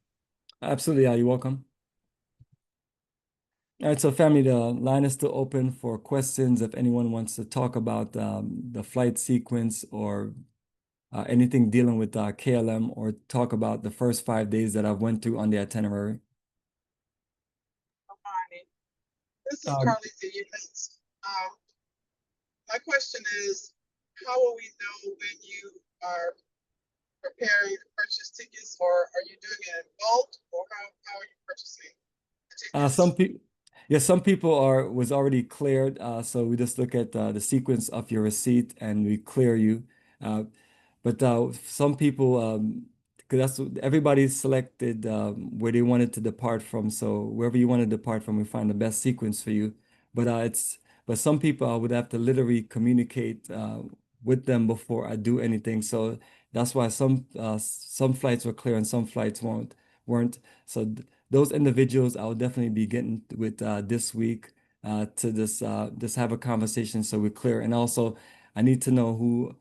Absolutely, you're welcome. All right, so family, the line is still open for questions if anyone wants to talk about the flight sequence or anything dealing with KLM or talk about the first 5 days that I've went through on the itinerary. This is Um, Carly Williams. My question is, how will we know when you are preparing to purchase tickets, or are you doing it in bulk, or how are you purchasing tickets? Some people was already cleared. So we just look at the sequence of your receipt and we clear you. Uh, but some people, because everybody selected where they wanted to depart from. So wherever you want to depart from, we find the best sequence for you. But but some people I would have to literally communicate with them before I do anything. So that's why some flights were clear and some flights weren't. So those individuals I will definitely be getting with this week to just have a conversation so we're clear. And also, I need to know who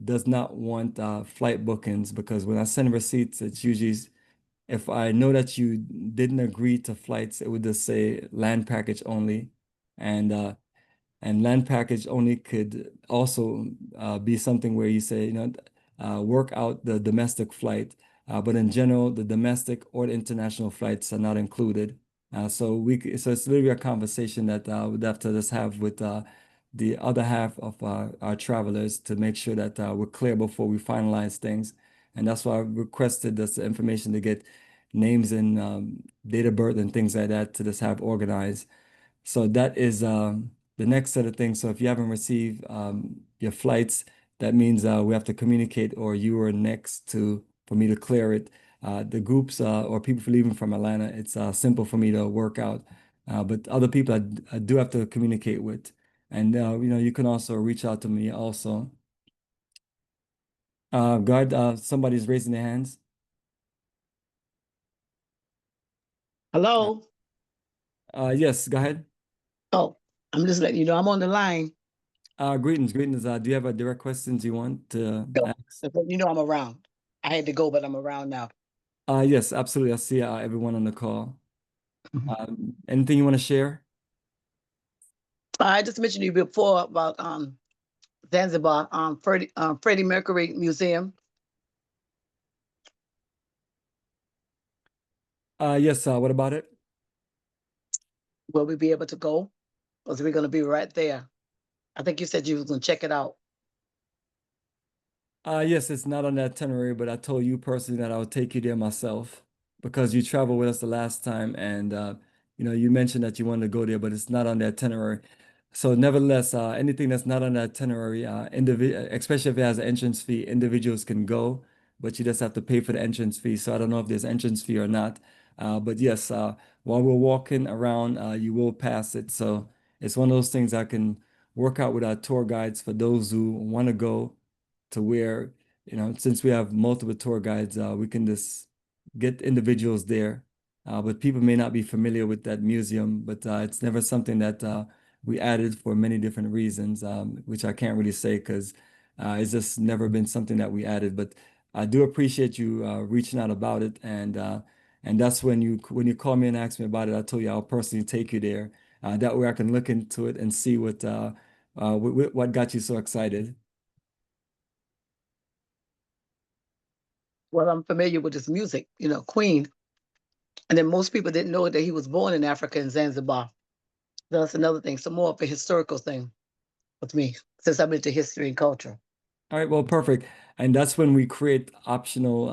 does not want flight bookings because when I send receipts, it's usually if I know that you didn't agree to flights, it would just say land package only, and uh, and land package only could also be something where you say, work out the domestic flight. But in general, the domestic or the international flights are not included. So it's literally a conversation that we'd have to just have with the other half of our travelers to make sure that we're clear before we finalize things. And that's why I requested this information to get names and date of birth and things like that to just have organized. So that is the next set of things. So if you haven't received your flights, that means we have to communicate or you are next to for me to clear it. The groups or people leaving from Atlanta, it's simple for me to work out. But other people I do have to communicate with. And you can also reach out to me also. Guard, somebody's raising their hands. Hello? Yes, go ahead. Oh, I'm just letting you know I'm on the line. Greetings. Do you have a direct questions you want to So, ask? just letting you know I'm around. I had to go, but I'm around now. Yes, absolutely. I see everyone on the call. Mhm. Anything you want to share? I just mentioned to you before about Zanzibar, Freddie Mercury Museum. Yes, what about it? Will we be able to go? Or is we going to be right there? I think you said you was going to check it out. Yes, it's not on the itinerary, but I told you personally that I would take you there myself because you traveled with us the last time, and you mentioned that you wanted to go there, but it's not on the itinerary. So, nevertheless, anything that's not on the itinerary, especially if it has an entrance fee, individuals can go, but you just have to pay for the entrance fee. So, I don't know if there's entrance fee or not. But yes, while we're walking around, you will pass it. So, it's one of those things I can work out with our tour guides for those who want to go to where, since we have multiple tour guides, we can just get individuals there. But people may not be familiar with that museum, but it's never something that we added for many different reasons, which I can't really say because it's just never been something that we added. But I do appreciate you reaching out about it, and that's when you call me and ask me about it, I told you I'll personally take you there. That way I can look into it and see what got you so excited. Well, I'm familiar with his music, Queen. And then most people didn't know that he was born in Africa in Zanzibar. That's another thing. So more of a historical thing with me, since I'm into history and culture. All right, well, perfect. And that's when we create optional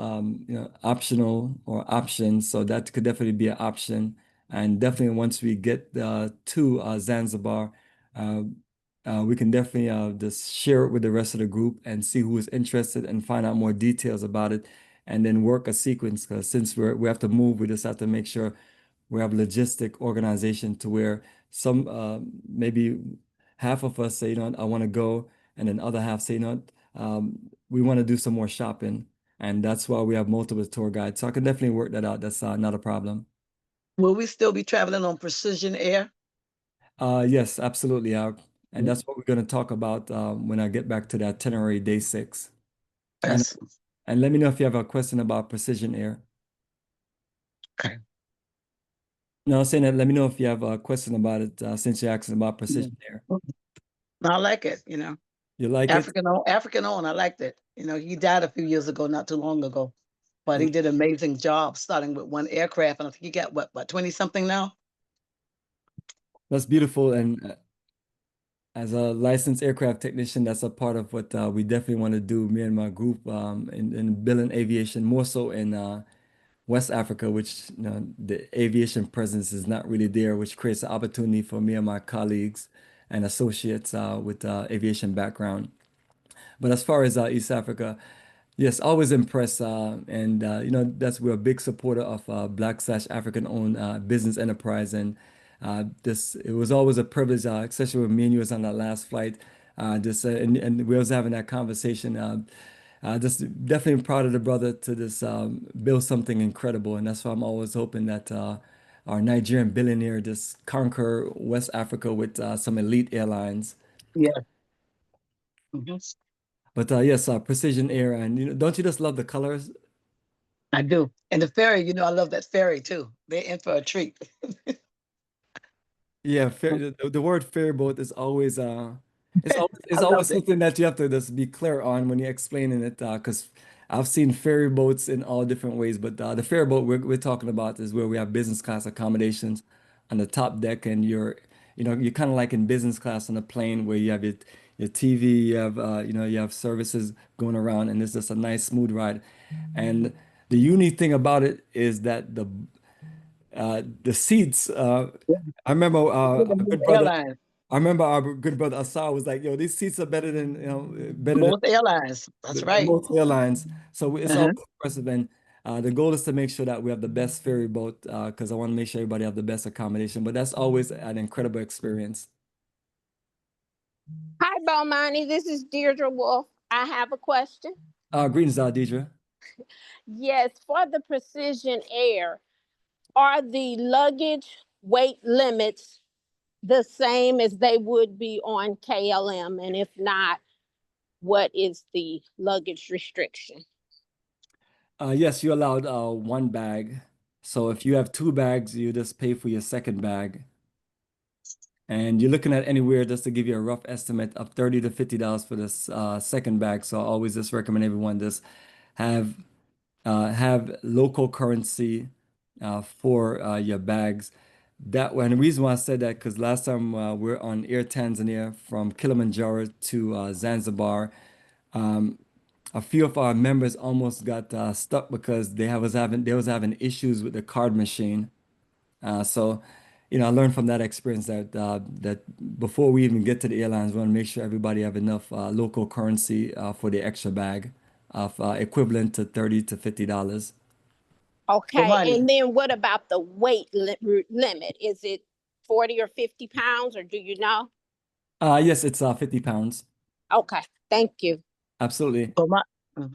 or options. So that could definitely be an option. And definitely once we get to Zanzibar, uh, we can definitely just share it with the rest of the group and see who is interested and find out more details about it, and then work a sequence. Because since we have to move, we just have to make sure we have logistic organization to where some maybe half of us say, I want to go, and then other half say, we want to do some more shopping, and that's why we have multiple tour guides. So I can definitely work that out. That's not a problem. Will we still be traveling on Precision Air? Yes, absolutely. And that's what we're going to talk about when I get back to the itinerary day 6. And Yes. and let me know if you have a question about Precision Air. Okay. No, I was saying that let me know if you have a question about it since you're asking about Precision Air. I like it, You like it? African owned. I liked it. He died a few years ago, not too long ago, but he did an amazing job starting with one aircraft. And I think he got what 20 something now? That's beautiful. And as a licensed aircraft technician, that's a part of what we definitely want to do, me and my group, in building aviation, more so in West Africa, which the aviation presence is not really there, which creates an opportunity for me and my colleagues and associates with aviation background. But as far as East Africa, yes, always impressed, and that's we're a big supporter of Black/African-owned business enterprise, and this it was always a privilege, especially when me and you was on that last flight. And we was having that conversation. Just definitely proud of the brother to this build something incredible, and that's why I'm always hoping that our Nigerian billionaire just conquer West Africa with some elite airlines. Yeah. Mhm. But yes, Precision Air, and don't you just love the colors? I do. And the ferry, I love that ferry too. They're in for a treat. Yeah, the word ferry boat is always it's I always loved it. something that you have to just be clear on when you're explaining it, because I've seen ferry boats in all different ways, but the ferry boat we're talking about is where we have business class accommodations on the top deck, and you're kind of like in business class on a plane where you have your TV, you have you have services going around, and it's just a nice smooth ride. And the unique thing about it is that the seats. Yeah. I remember With the our good most brother. airlines. I remember our good brother Asar was like, "Yo, these seats are better than better than Most airlines. That's right. most airlines." So it's Uh-huh. always impressive. And the goal is to make sure that we have the best ferry boat because I want to make sure everybody have the best accommodation. But that's always an incredible experience. Hi, Bomani. This is Deirdre Wolf. I have a question. Greetings, Deidre. Yes, for the Precision Air, are the luggage weight limits the same as they would be on KLM? And if not, what is the luggage restriction? Yes, you're allowed one bag. So if you have two bags, you just pay for your second bag. And you're looking at anywhere, just to give you a rough estimate, of $30 to $50 for this second bag. So I always just recommend everyone just have have local currency for your bags. That one, the reason why I said that, because last time we're on Air Tanzania from Kilimanjaro to Zanzibar, a few of our members almost got stuck because they was having issues with the card machine. So, I learned from that experience that before we even get to the airlines, we want to make sure everybody have enough local currency for the extra bag of equivalent to $30 to $50. Okay, Bomani. and then what about the weight limit? Is it 40 or 50 pounds, or do you know? Yes, it's 50 pounds. Okay, thank you. Absolutely.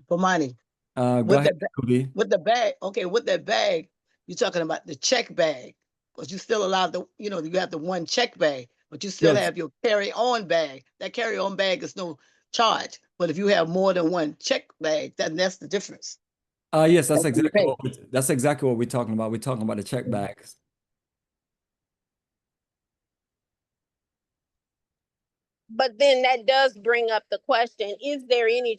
Bomani. Go With ahead, the Kubi. with the bag, okay, with that bag, you're talking about the check bag, but you still allowed you have the one check bag, but you still Yes. have your carry-on bag. That carry-on bag is no charge, but if you have more than one check bag, that's the difference. Yes, That's what you pay. that's exactly what we're talking about. We're talking about the check bags. But then that does bring up the question, is there any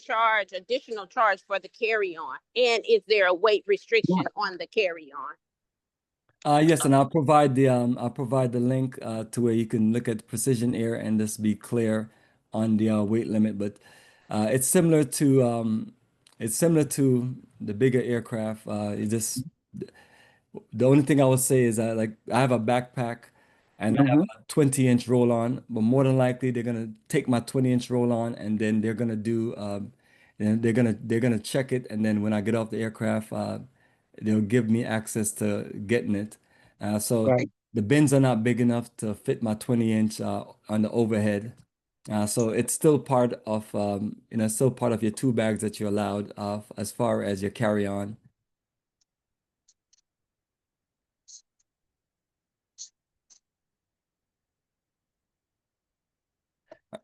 additional charge for the carry-on? And is there a weight restriction on the carry-on? Yes, and I'll provide the link to where you can look at Precision Air and just be clear on the weight limit. But it's similar to the bigger aircraft. The only thing I would say is that, like, I have a backpack and I have Mm-hmm. a 20-inch roll-on, but more than likely they're gonna take my 20-inch roll-on, and then they're gonna do and they're gonna check it, and then when I get off the aircraft, they'll give me access to getting it. So Right. the bins are not big enough to fit my 20-inch on the overhead. So it's still part of still part of your two bags that you're allowed as far as your carry-on.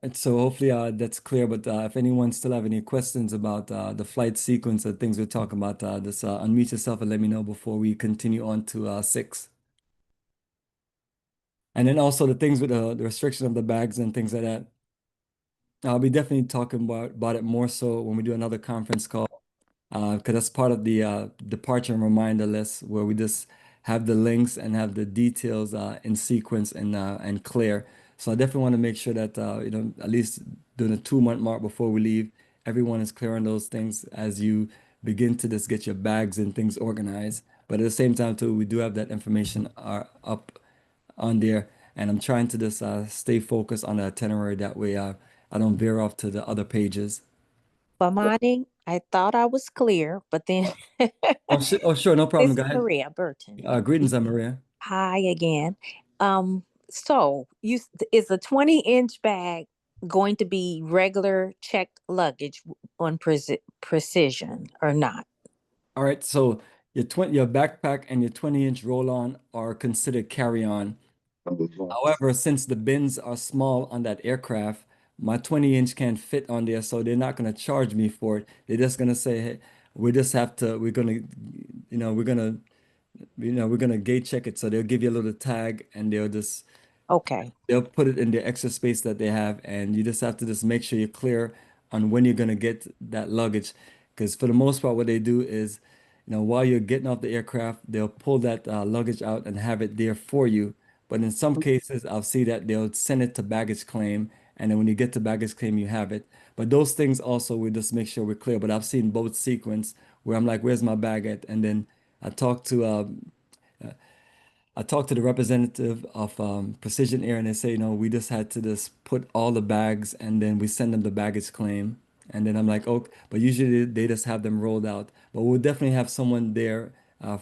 And so hopefully that's clear. But if anyone still have any questions about the flight sequence or things we're talking about, just unmute yourself and let me know before we continue on to 6. And then also the things with the restriction of the bags and things like that. I'll be definitely talking about it more so when we do another conference call, because that's part of the departure and reminder list where we just have the links and have the details in sequence and clear. So I definitely want to make sure that at least during the 2-month mark before we leave, everyone is clear on those things as you begin to just get your bags and things organized. But at the same time too, we do have that information up on there, and I'm trying to just stay focused on the itinerary. That way, I don't veer off to the other pages. Bomani, I thought I was clear, but then Oh, sure, no problem, this is guys. Maria Burton. Greetings, I'm Maria. Hi again. So is the 20-inch bag going to be regular checked luggage on precision or not? All right, so your backpack and your 20-inch roll-on are considered carry-on. However, since the bins are small on that aircraft, my 20-inch can't fit on there, so they're not going to charge me for it. They're just going to say, hey, we're going to, we're going to gate check it. So they'll give you a little tag and Okay. they'll put it in the extra space that they have, and you just have to just make sure you're clear on when you're going to get that luggage. Because for the most part, what they do is, while you're getting off the aircraft, they'll pull that luggage out and have it there for you. But in some cases, I'll see that they'll send it to baggage claim, and then when you get to baggage claim, you have it. But those things also, we just make sure we're clear. But I've seen both sequence where I'm like, "Where's my bag at?" And then I talk to I talked to the representative of Precision Air, and they say, we just had to just put all the bags and then we send them the baggage claim. And then I'm like, oh, but usually they just have them rolled out. But we'll definitely have someone there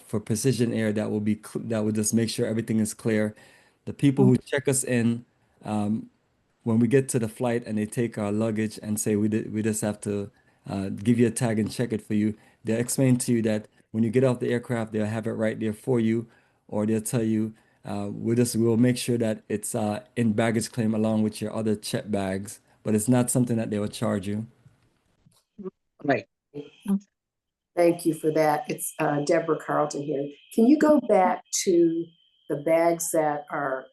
for Precision Air that will just make sure everything is clear. The people who check us in, um, when we get to the flight and they take our luggage and say we just have to give you a tag and check it for you, they'll explain to you that when you get off the aircraft, they'll have it right there for you, or they'll tell you we'll make sure that it's in baggage claim along with your other check bags, but it's not something that they will charge you. Right. Thank you for that. It's Deborah Carlton here. Can you go back to the bags that are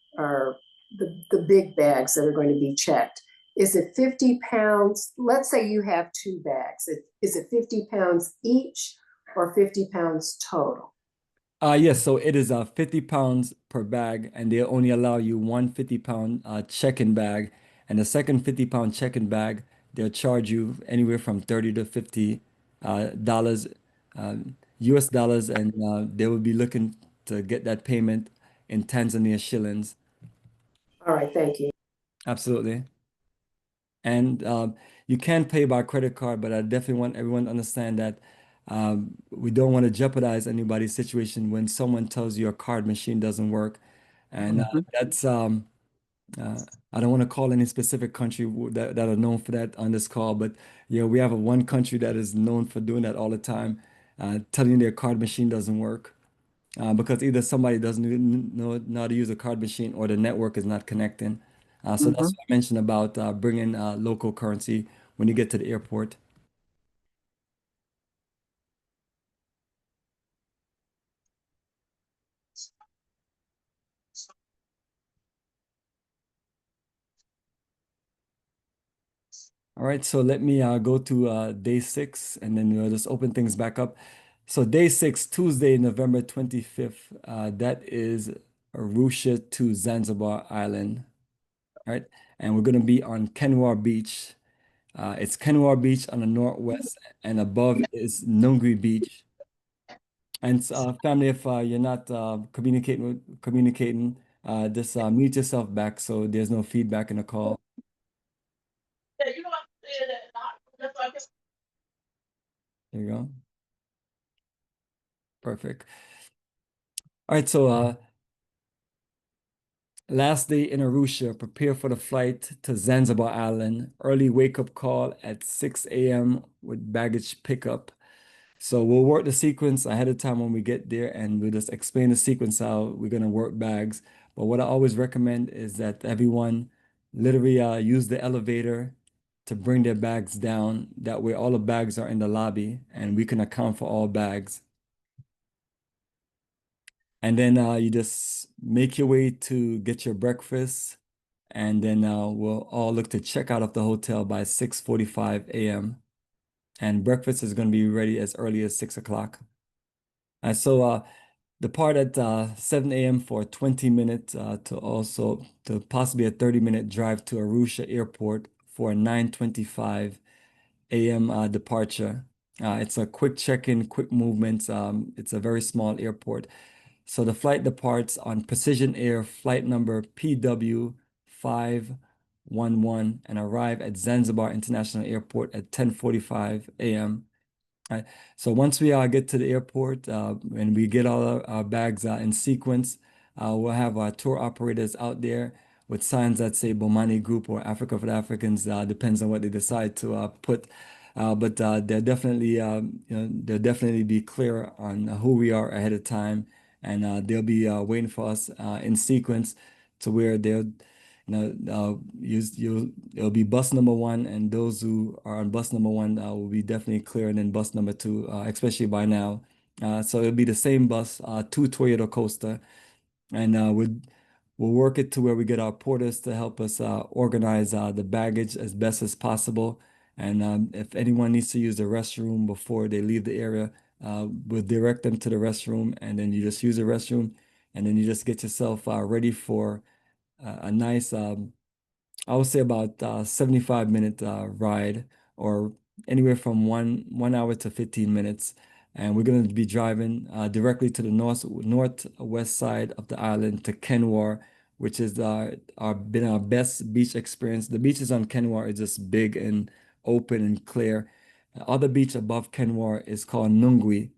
the big bags that are going to be checked? Is it 50 pounds? Let's say you have 2 bags. Is it 50 pounds each or 50 pounds total? Yes, so it is 50 pounds per bag, and they only allow you one 50-pound check-in bag. And the second 50-pound check-in bag, they'll charge you anywhere from 30 to 50 dollars, US dollars, and they will be looking to get that payment in Tanzania shillings. All right, thank you. Absolutely. And you can pay by credit card, but I definitely want everyone to understand that we don't want to jeopardize anybody's situation when someone tells you your card machine doesn't work. And that's, I don't want to call any specific country that are known for that on this call, but we have one country that is known for doing that all the time, telling you their card machine doesn't work. Because either somebody doesn't know how to use a card machine or the network is not connecting. So that's what I mentioned about bringing local currency when you get to the airport. All right, so let me go to day 6 and then we'll just open things back up. So day 6, Tuesday, November 25th, that is Arusha to Zanzibar Island. All right, and we're going to be on Kenwar Beach. It's Kenwar Beach on the northwest, and above is Nungri Beach. And family, if you're not communicating, just mute yourself back so there's no feedback in the call. There you go. Perfect. All right, so last day in Arusha, prepare for the flight to Zanzibar Island. Early wake-up call at 6 a.m. with baggage pickup. So we'll work the sequence ahead of time when we get there, and we'll just explain the sequence how we're gonna work bags. But what I always recommend is that everyone literally use the elevator to bring their bags down. That way all the bags are in the lobby and we can account for all bags. And then you just make your way to get your breakfast. And then we'll all look to check out of the hotel by 6:45 a.m. And breakfast is going to be ready as early as 6 o'clock. So depart at 7 a.m. for a 20-minute to possibly a 30-minute drive to Arusha Airport for a 9:25 a.m. Departure. It's a quick check-in, quick movements. It's a very small airport. So the flight departs on Precision Air flight number PW 511 and arrive at Zanzibar International Airport at 10:45 a.m. Right. So once we get to the airport and we get all our bags in sequence, we'll have our tour operators out there with signs that say Bomani Group or Africa for the Africans, depends on what they decide to put. But they'll definitely be clear on who we are ahead of time, and they'll be waiting for us in sequence to where they'll it'll be bus number one, and those who are on bus number one will be definitely clear, and then bus number two, especially by now. So it'll be the same bus, two Toyota Coaster, and we'll work it to where we get our porters to help us organize the baggage as best as possible. And if anyone needs to use the restroom before they leave the area, we'll direct them to the restroom, and then you just use the restroom, and then you just get yourself ready for a nice, I would say about 75-minute ride, or anywhere from one hour to 15 minutes. And we're going to be driving directly to the northwest side of the island to Kenwar, which is been our best beach experience. The beaches on Kenwar is just big and open and clear. The other beach above Kenwar is called Nungwi.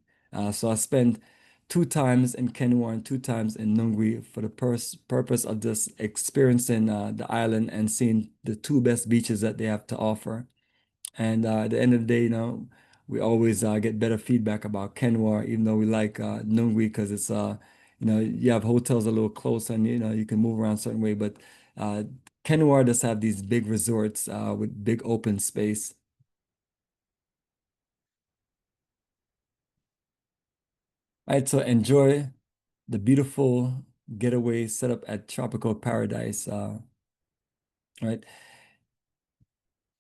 So I spent 2 times in Kenwar and 2 times in Nungwi for the purpose of just experiencing the island and seeing the two best beaches that they have to offer. And at the end of the day, we always get better feedback about Kenwar, even though we like Nungwi because it's you have hotels a little closer and you can move around a certain way. But Kenwar does have these big resorts with big open space. All right, so enjoy the beautiful getaway set up at Tropical Paradise, right?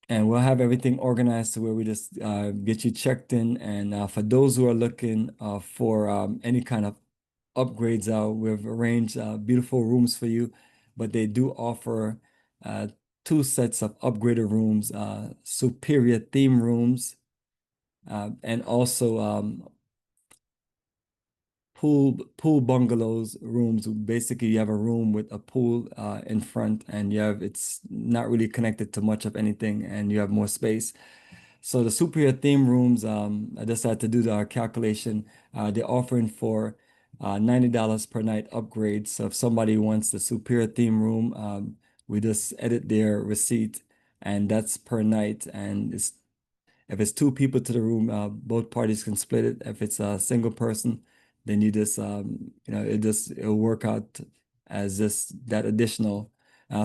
And we'll have everything organized to where we just get you checked in. And for those who are looking for any kind of upgrades, we've arranged beautiful rooms for you, but they do offer 2 sets of upgraded rooms, superior theme rooms, and also pool bungalows rooms. Basically, you have a room with a pool in front, and it's not really connected to much of anything, and you have more space. So the superior theme rooms, I just had to do the calculation. They're offering for $90 per night upgrade. So if somebody wants the superior theme room, we just edit their receipt, and that's per night. And if it's 2 people to the room, both parties can split it. If it's a single person, then you just it'll work out as just that additional.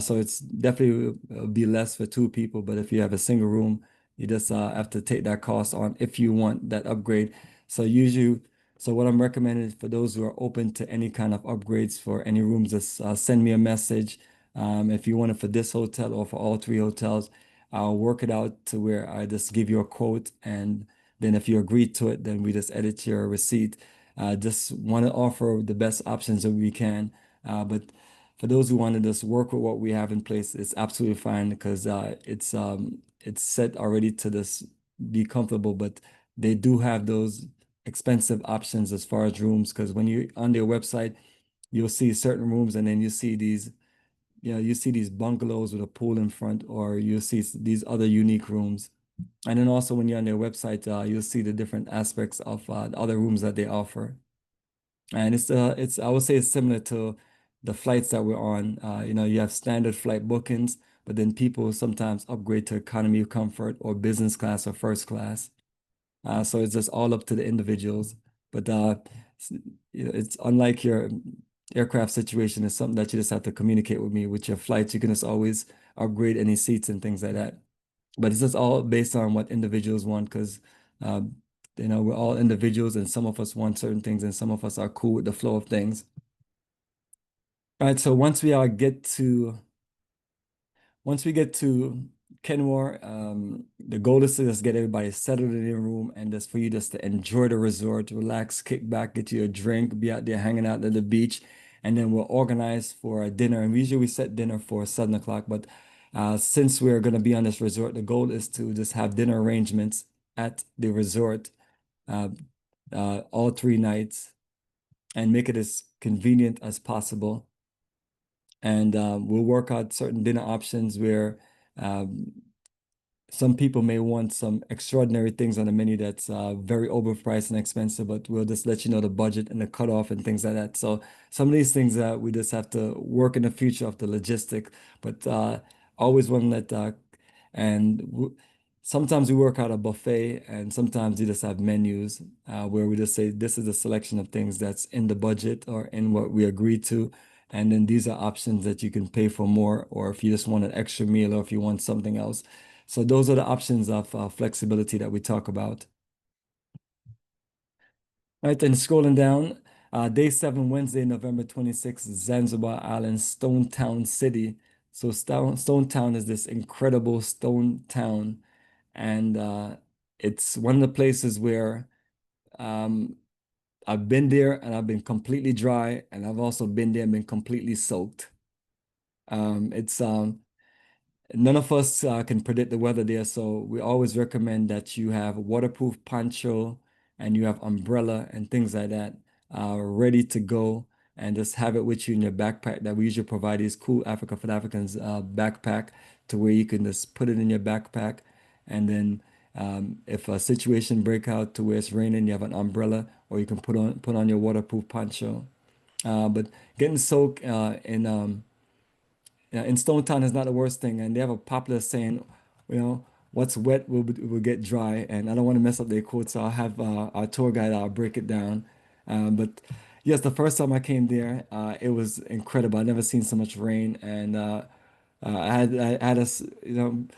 So it's definitely it'll be less for 2 people, but if you have a single room, you just have to take that cost on if you want that upgrade. So what I'm recommending for those who are open to any kind of upgrades for any rooms, just send me a message. If you want it for this hotel or for all 3 hotels, I'll work it out to where I just give you a quote, and then if you agree to it, then we just edit your receipt. Just want to offer the best options that we can. But for those who want to just work with what we have in place, it's absolutely fine because it's set already to just be comfortable. But they do have those expensive options as far as rooms, because when you're on their website, you'll see certain rooms, and then you see these bungalows with a pool in front, or you'll see these other unique rooms. And then also when you're on their website, you'll see the different aspects of the other rooms that they offer. And I would say it's similar to the flights that we're on. You have standard flight bookings, but then people sometimes upgrade to economy, comfort, or business class or first class. So it's just all up to the individuals. But it's unlike your aircraft situation. It's something that you just have to communicate with me. With your flights, you can just always upgrade any seats and things like that. But it's just all based on what individuals want because we're all individuals and some of us want certain things and some of us are cool with the flow of things. All right, so once we get to Kenmore, the goal is to just get everybody settled in their room and just for you just to enjoy the resort, relax, kick back, get you a drink, be out there hanging out at the beach, and then we'll organize for a dinner. And usually we set dinner for 7 o'clock, but since we're going to be on this resort, the goal is to just have dinner arrangements at the resort uh, all 3 nights and make it as convenient as possible. And we'll work out certain dinner options where um, some people may want some extraordinary things on the menu that's very overpriced and expensive, but we'll just let you know the budget and the cutoff and things like that. So some of these things that we just have to work in the future of the logistic, but always want to let sometimes we work out a buffet and sometimes we just have menus where we just say this is a selection of things that's in the budget or in what we agreed to. And then these are options that you can pay for more, or if you just want an extra meal or if you want something else. So those are the options of flexibility that we talk about. All right, then scrolling down, day 7, Wednesday, November 26th, Zanzibar Island, Stone Town City. So Stone Town is this incredible stone town, and it's one of the places where um, I've been there and I've been completely dry, and I've also been there and been completely soaked. It's None of us can predict the weather there, so we always recommend that you have a waterproof poncho and you have umbrella and things like that ready to go, and just have it with you in your backpack. That we usually provide these cool Africa for Africans backpack to where you can just put it in your backpack, and then if a situation break out to where it's raining, you have an umbrella, or you can put on your waterproof poncho. But getting soaked in Stone Town is not the worst thing, and they have a popular saying, what's wet will get dry, and I don't want to mess up their quote, so I'll have our tour guide break it down. But yes, the first time I came there, it was incredible. I'd never seen so much rain, and I had us, when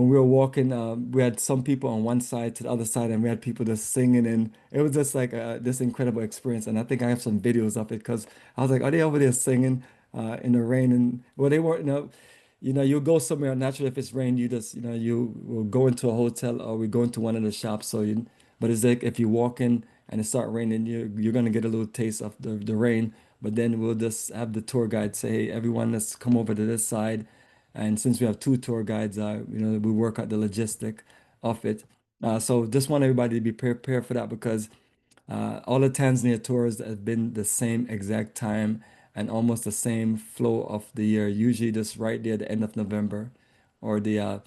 we were walking, we had some people on one side to the other side, and we had people just singing, and it was just like this incredible experience. And I think I have some videos of it because I was like, are they over there singing in the rain? And well, they weren't. You go somewhere naturally. If it's rain, you just, you will go into a hotel or we go into one of the shops. But it's like if you walk in and it start raining, you're gonna get a little taste of the rain. But then we'll just have the tour guide say, hey, everyone, let's come over to this side. And since we have two tour guides, we work out the logistic of it. So just want everybody to be prepared for that because all the Tanzania tours have been the same exact time and almost the same flow of the year, usually just right there at the end of November or the uh,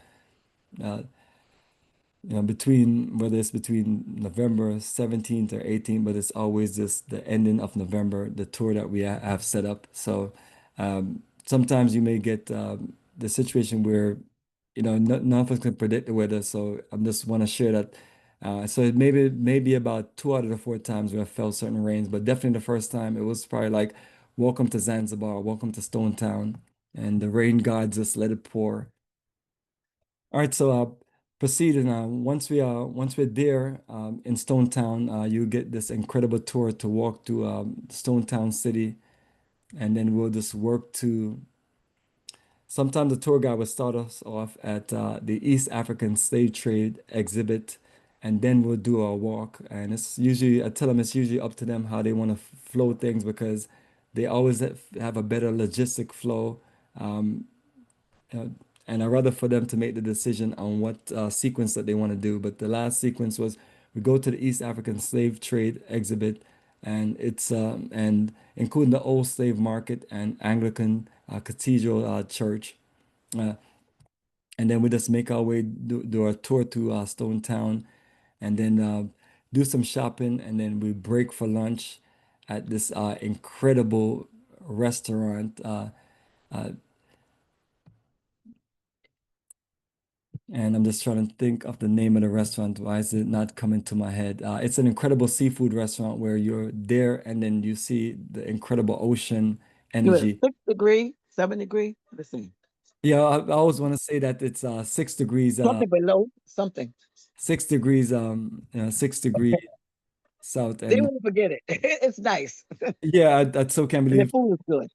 whether it's between November 17th or 18th, but it's always just the ending of November, the tour that we have set up. So sometimes you may get the situation where none of us can predict the weather. So I just want to share that. So it maybe about 2 out of the 4 times we have felt certain rains, but definitely the first time it was probably like, "Welcome to Zanzibar, welcome to Stone Town," and the rain god just let it pour. All right, so proceeding. Once we're there in Stone Town, you get this incredible tour to walk through Stone Town City, and then we'll just work to. Sometimes the tour guide will start us off at the East African slave trade exhibit, and then we'll do our walk. And I tell them it's usually up to them how they want to flow things because they always have a better logistic flow. Um, uh, and I'd rather for them to make the decision on what sequence that they want to do. But the last sequence was we go to the East African slave trade exhibit, and it's and including the old slave market and Anglican Cathedral Church. Uh, and then we just make our way do our tour to Stone Town, and then do some shopping, and then we break for lunch at this incredible restaurant. Uh, And I'm just trying to think of the name of the restaurant. Why is it not coming to my head? It's an incredible seafood restaurant where you're there and then you see the incredible ocean You at energy. 6 degree, 7 degree? Listen. Yeah, I always want to say that it's 6 degrees, Something below something. 6 degrees, 6 degree south, They and won't forget it. It's nice. yeah, I so can't And the believe food is good.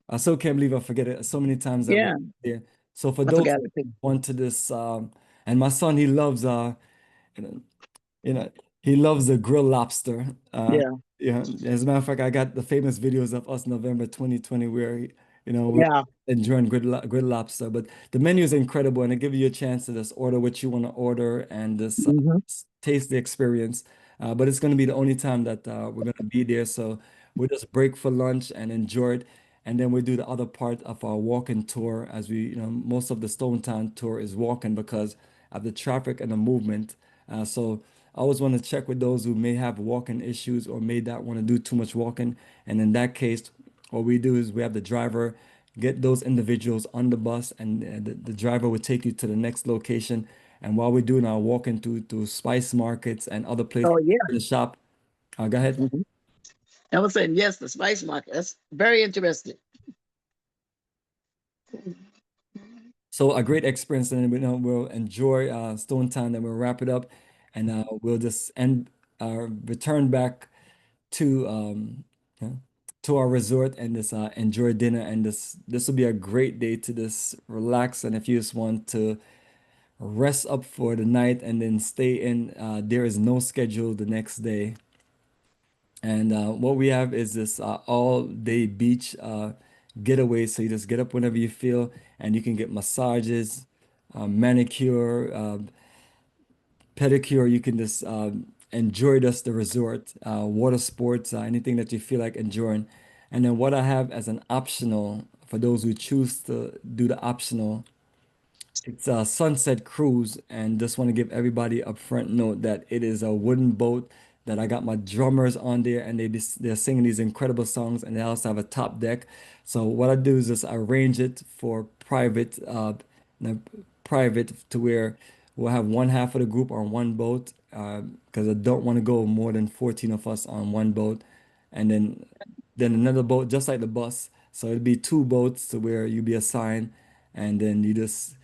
I so can't believe I forget it so many times that we're Yeah, there. So for I those forgot who it too. want to this, and my son, he loves you know, you know, he loves the grilled lobster. Yeah, Yeah, as a matter of fact, I got the famous videos of us November 2020 where we're yeah. enjoying grilled lobster. But the menu is incredible, and it gives you a chance to just order what you want to order and just Hmm. taste the experience. But it's going to be the only time that we're going to be there, so we'll just break for lunch and enjoy it, and then we do the other part of our walking tour as most of the Stone Town tour is walking because of the traffic and the movement. So I always want to check with those who may have walking issues or may not want to do too much walking. And in that case, what we do is we have the driver get those individuals on the bus, and the driver will take you to the next location. And while we're doing our walking to spice markets and other places Oh yeah. to the shop, go ahead. Hmm. I was saying yes, the spice market. That's very interesting. So a great experience, and we'll enjoy Stone Town, and we'll wrap it up, and we'll just end return back to yeah, to our resort and just enjoy dinner. And this will be a great day to just relax. And if you just want to rest up for the night and then stay in, there is no schedule the next day. And what we have is this all day beach getaway. So you just get up whenever you feel, and you can get massages, manicure, pedicure. You can just enjoy just the resort, water sports, anything that you feel like enjoying. And then what I have as an optional for those who choose to do the optional, it's a sunset cruise, and just want to give everybody a front note that it is a wooden boat that I got my drummers on there, and they're singing these incredible songs, and they also have a top deck. So what I do is just arrange it for you private to where we'll have one half of the group on one boat, because I don't want to go more than 14 of us on one boat, and then another boat just like the bus. So it'll be two boats to where you be assigned, and then you just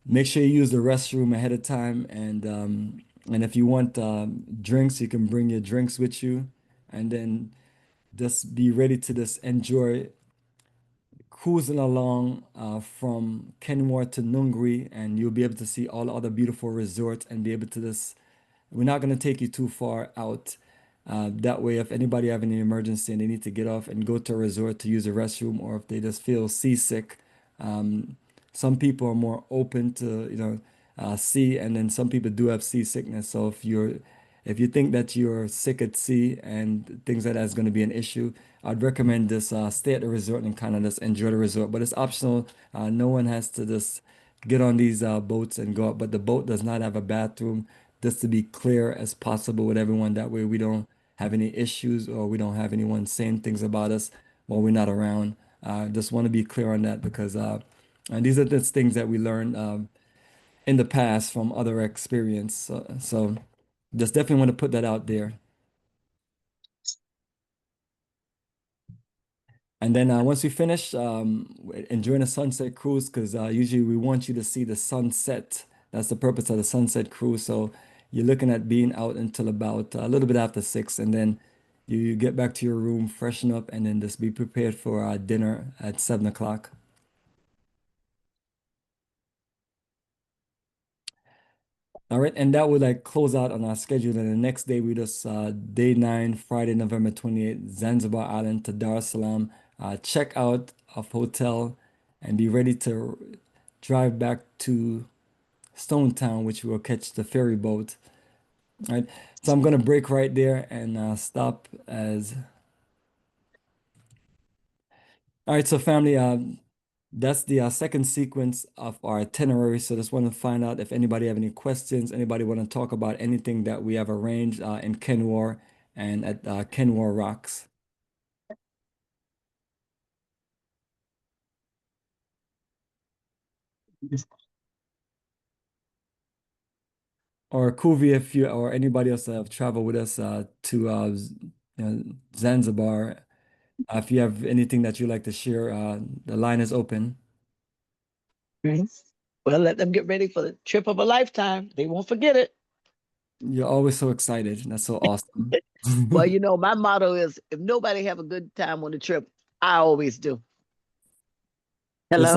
make sure you use the restroom ahead of time, and if you want drinks, you can bring your drinks with you, and then just be ready to just enjoy cruising along from Kenmore to Nungri, and you'll be able to see all the other beautiful resorts and be able to just. We're not going to take you too far out. That way, if anybody have any emergency and they need to get off and go to a resort to use a restroom, or if they just feel seasick, um, some people are more open to, sea, and then some people do have seasickness. So if you think that you're sick at sea and things like that is going to be an issue, I'd recommend this stay at the resort and kind of just enjoy the resort. But it's optional. No one has to just get on these boats and go up. But the boat does not have a bathroom, just to be clear as possible with everyone. That way we don't have any issues or we don't have anyone saying things about us while we're not around. Just want to be clear on that because and these are just things that we learned in the past from other experience. So just definitely want to put that out there. And then once we finish enjoying a sunset cruise, because usually we want you to see the sunset. That's the purpose of the sunset cruise. So you're looking at being out until about a little bit after 6, and then you get back to your room, freshen up, and then just be prepared for dinner at 7 o'clock. All right, and that would like close out on our schedule. And the next day we just day 9, Friday, November 28th, Zanzibar Island to Dar es Salaam. Check out of hotel and be ready to drive back to Stone Town, which will catch the ferry boat. All right, so I'm gonna break right there and stop as. All right, so family, that's the second sequence of our itinerary. So just want to find out if anybody have any questions, anybody want to talk about anything that we have arranged in Kenmore and at Kenmore Rocks. Or Kuvi, if you or anybody else that have traveled with us to Zanzibar, if you have anything that you'd like to share, the line is open. Well, let them get ready for the trip of a lifetime. They won't forget it. You're always so excited. That's so awesome. Well, you know, my motto is if nobody have a good time on the trip, I always do. Yes,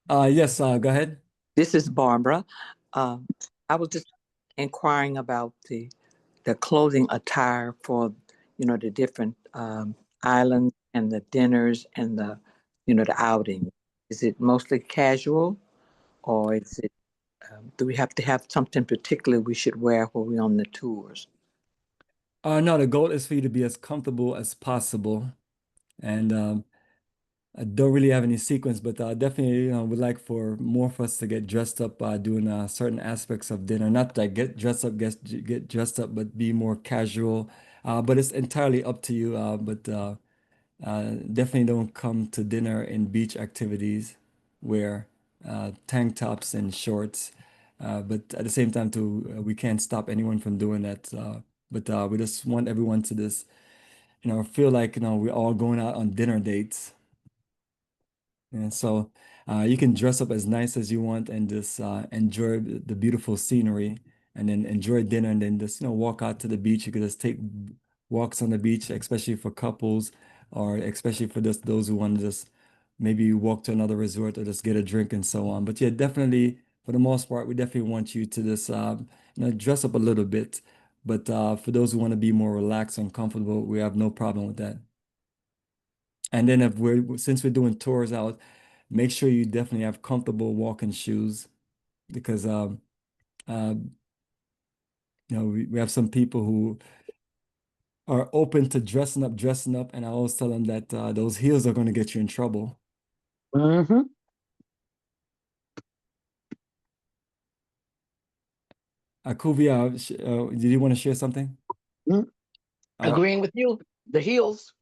Hello, yes, go ahead. this is Barbara. I was just inquiring about the clothing attire for the different islands and the dinners and the outing. Is it mostly casual, or is it do we have to have something particular we should wear when we're on the tours? No, the goal is for you to be as comfortable as possible. And I don't really have any sequence, but definitely would like for more of us to get dressed up doing certain aspects of dinner. Not that get dressed up, get dressed up, but be more casual. But it's entirely up to you. But definitely don't come to dinner in beach activities, wear tank tops and shorts. But at the same time, too, we can't stop anyone from doing that. But we just want everyone to just, feel like, we're all going out on dinner dates. And so you can dress up as nice as you want and just enjoy the beautiful scenery and then enjoy dinner and then just, walk out to the beach. You could just take walks on the beach, especially for couples or especially for just those who want to just maybe walk to another resort or just get a drink and so on. But yeah, definitely for the most part, we definitely want you to just, dress up a little bit. But for those who want to be more relaxed and comfortable, we have no problem with that. And then since we're doing tours out, make sure you definitely have comfortable walking shoes because uh, we have some people who are open to dressing up, and I always tell them that those heels are going to get you in trouble. Mm-hmm. Kuvia, did you want to share something? Mm-hmm. Uh, Agreeing with you, the heels,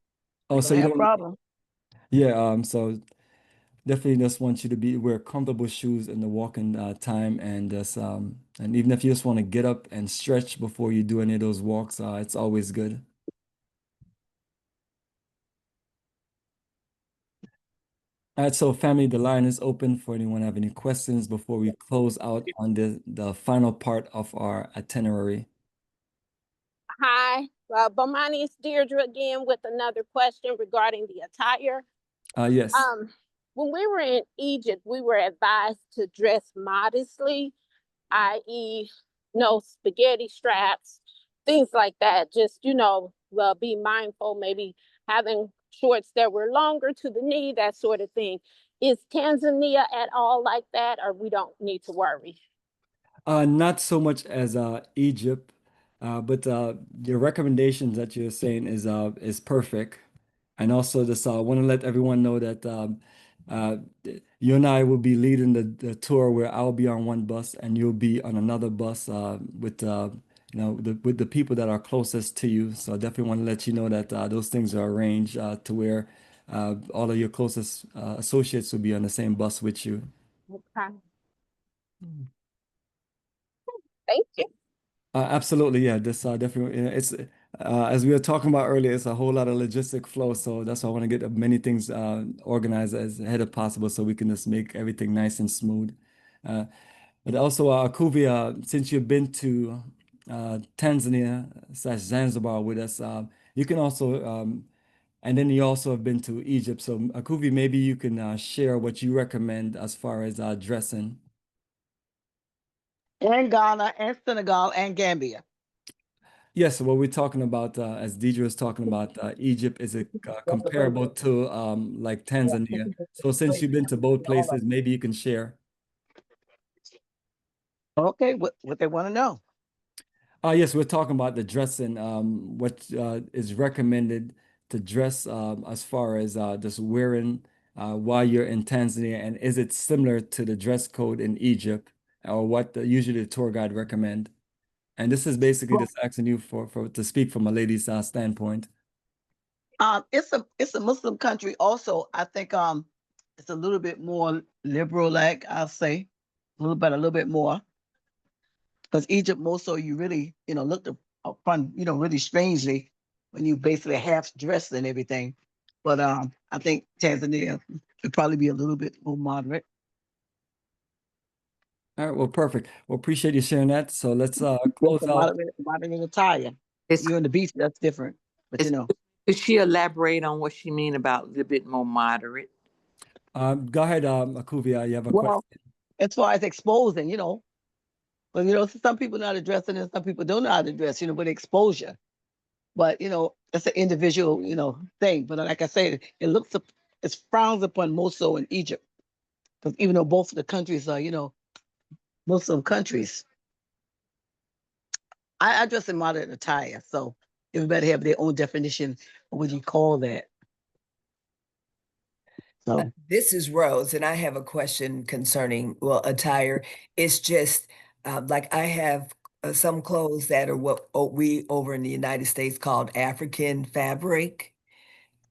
oh, they're so gonna you have don't, problems. yeah, so definitely just want you to wear comfortable shoes in the walking time and just and even if you just want to get up and stretch before you do any of those walks, it's always good. All right, so family, the line is open for anyone have any questions before we close out on the final part of our itinerary. Hi, Bomani, it's Deirdre again with another question regarding the attire. Yes. When we were in Egypt, we were advised to dress modestly, i.e., no spaghetti straps, things like that. Just, be mindful, maybe having shorts that were longer to the knee, that sort of thing. Is Tanzania at all like that, or we don't need to worry? Not so much as Egypt, but your recommendations that you're saying is perfect. And also just want to let everyone know that uh, you and I will be leading the tour where I'll be on one bus and you'll be on another bus with with the people that are closest to you. So I definitely want to let you know that those things are arranged to where all of your closest associates will be on the same bus with you. Okay. Thank you. Absolutely, yeah. This definitely it's as we were talking about earlier, it's a whole lot of logistic flow. So that's why I want to get many things organized as ahead of possible, so we can just make everything nice and smooth. Uh, but also, Kuvia, since you've been to Tanzania slash Zanzibar with us, you can also and then you also have been to Egypt. So, Kuvia, maybe you can share what you recommend as far as dressing. And Ghana and Senegal and Gambia. Yes, what we're talking about, as Deidre was talking about, Egypt is it comparable to like Tanzania? So since you've been to both places, maybe you can share. Okay, what they want to know. Yes, we're talking about the dressing. What is recommended to dress as far as just wearing while you're in Tanzania, and is it similar to the dress code in Egypt, or what usually the tour guide recommend? And this is basically just asking you for to speak from a lady's standpoint. It's a Muslim country also. I think it's a little bit more liberal, like I'll say, a little bit more. Because Egypt, most of you really, looked upon, really strangely when you basically half dressed and everything. But I think Tanzania would probably be a little bit more moderate. All right, well, perfect. Well, appreciate you sharing that. So let's Just close a out. modern attire. It's, You on the beach, that's different. But you know, could she elaborate on what she mean about a little bit more moderate? Go ahead, Akuvia, you have a question. well, as far as exposing, you know, but you know, some people know how to dress and some people don't know how to dress, you know, with exposure. But you know, it's an individual, you know, thing. But like I said, it's frowned upon more so in Egypt. Because even though both of the countries are, you know, Muslim countries, I dress in modern attire. So everybody have their own definition of what you call that. So This is Rose, and I have a question concerning, well, attire. It's just like I have some clothes that are what we over in the United States called African fabric.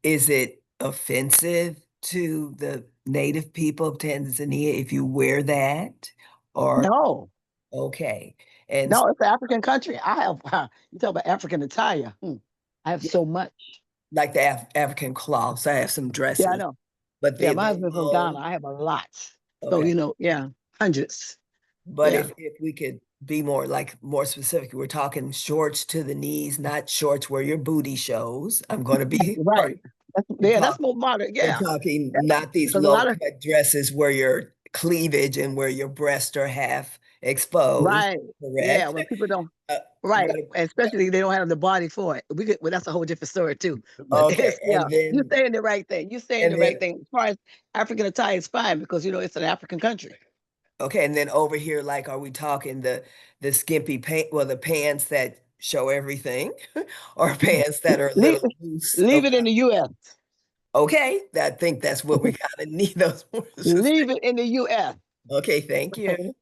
Is it offensive to the native people of Tanzania if you wear that? Or no, okay. And no, it's an African country. I have you talk about African attire. I have yeah, so much. like the African cloths, I have some Yeah, I dresses, know. but Yeah, they're my husband's from Ghana. long. I have a lot. So, Okay. you know, yeah, hundreds. But Yeah. if we could be more specific, we're talking shorts to the knees, not shorts where your booty shows. I'm going to be Right. we're That's talking more modern. we're Yeah. talking not these Because a low lot of cut dresses where your cleavage and where your breasts are half exposed. right. Yeah, Correct. when people don't What, right, especially they don't have the body for it. Well, that's a whole different story too. But okay, it's yeah, you're saying the right thing. You're saying and the then right thing. As far as African attire is fine because you know it's an African country. okay, and then over here, like, are we talking the skimpy pant, well, the pants that show everything, or pants that are a Leave, little loose? leave it in the US. Okay, I think that's what we kind of need those more Leave specific. it in the US. Okay, thank you.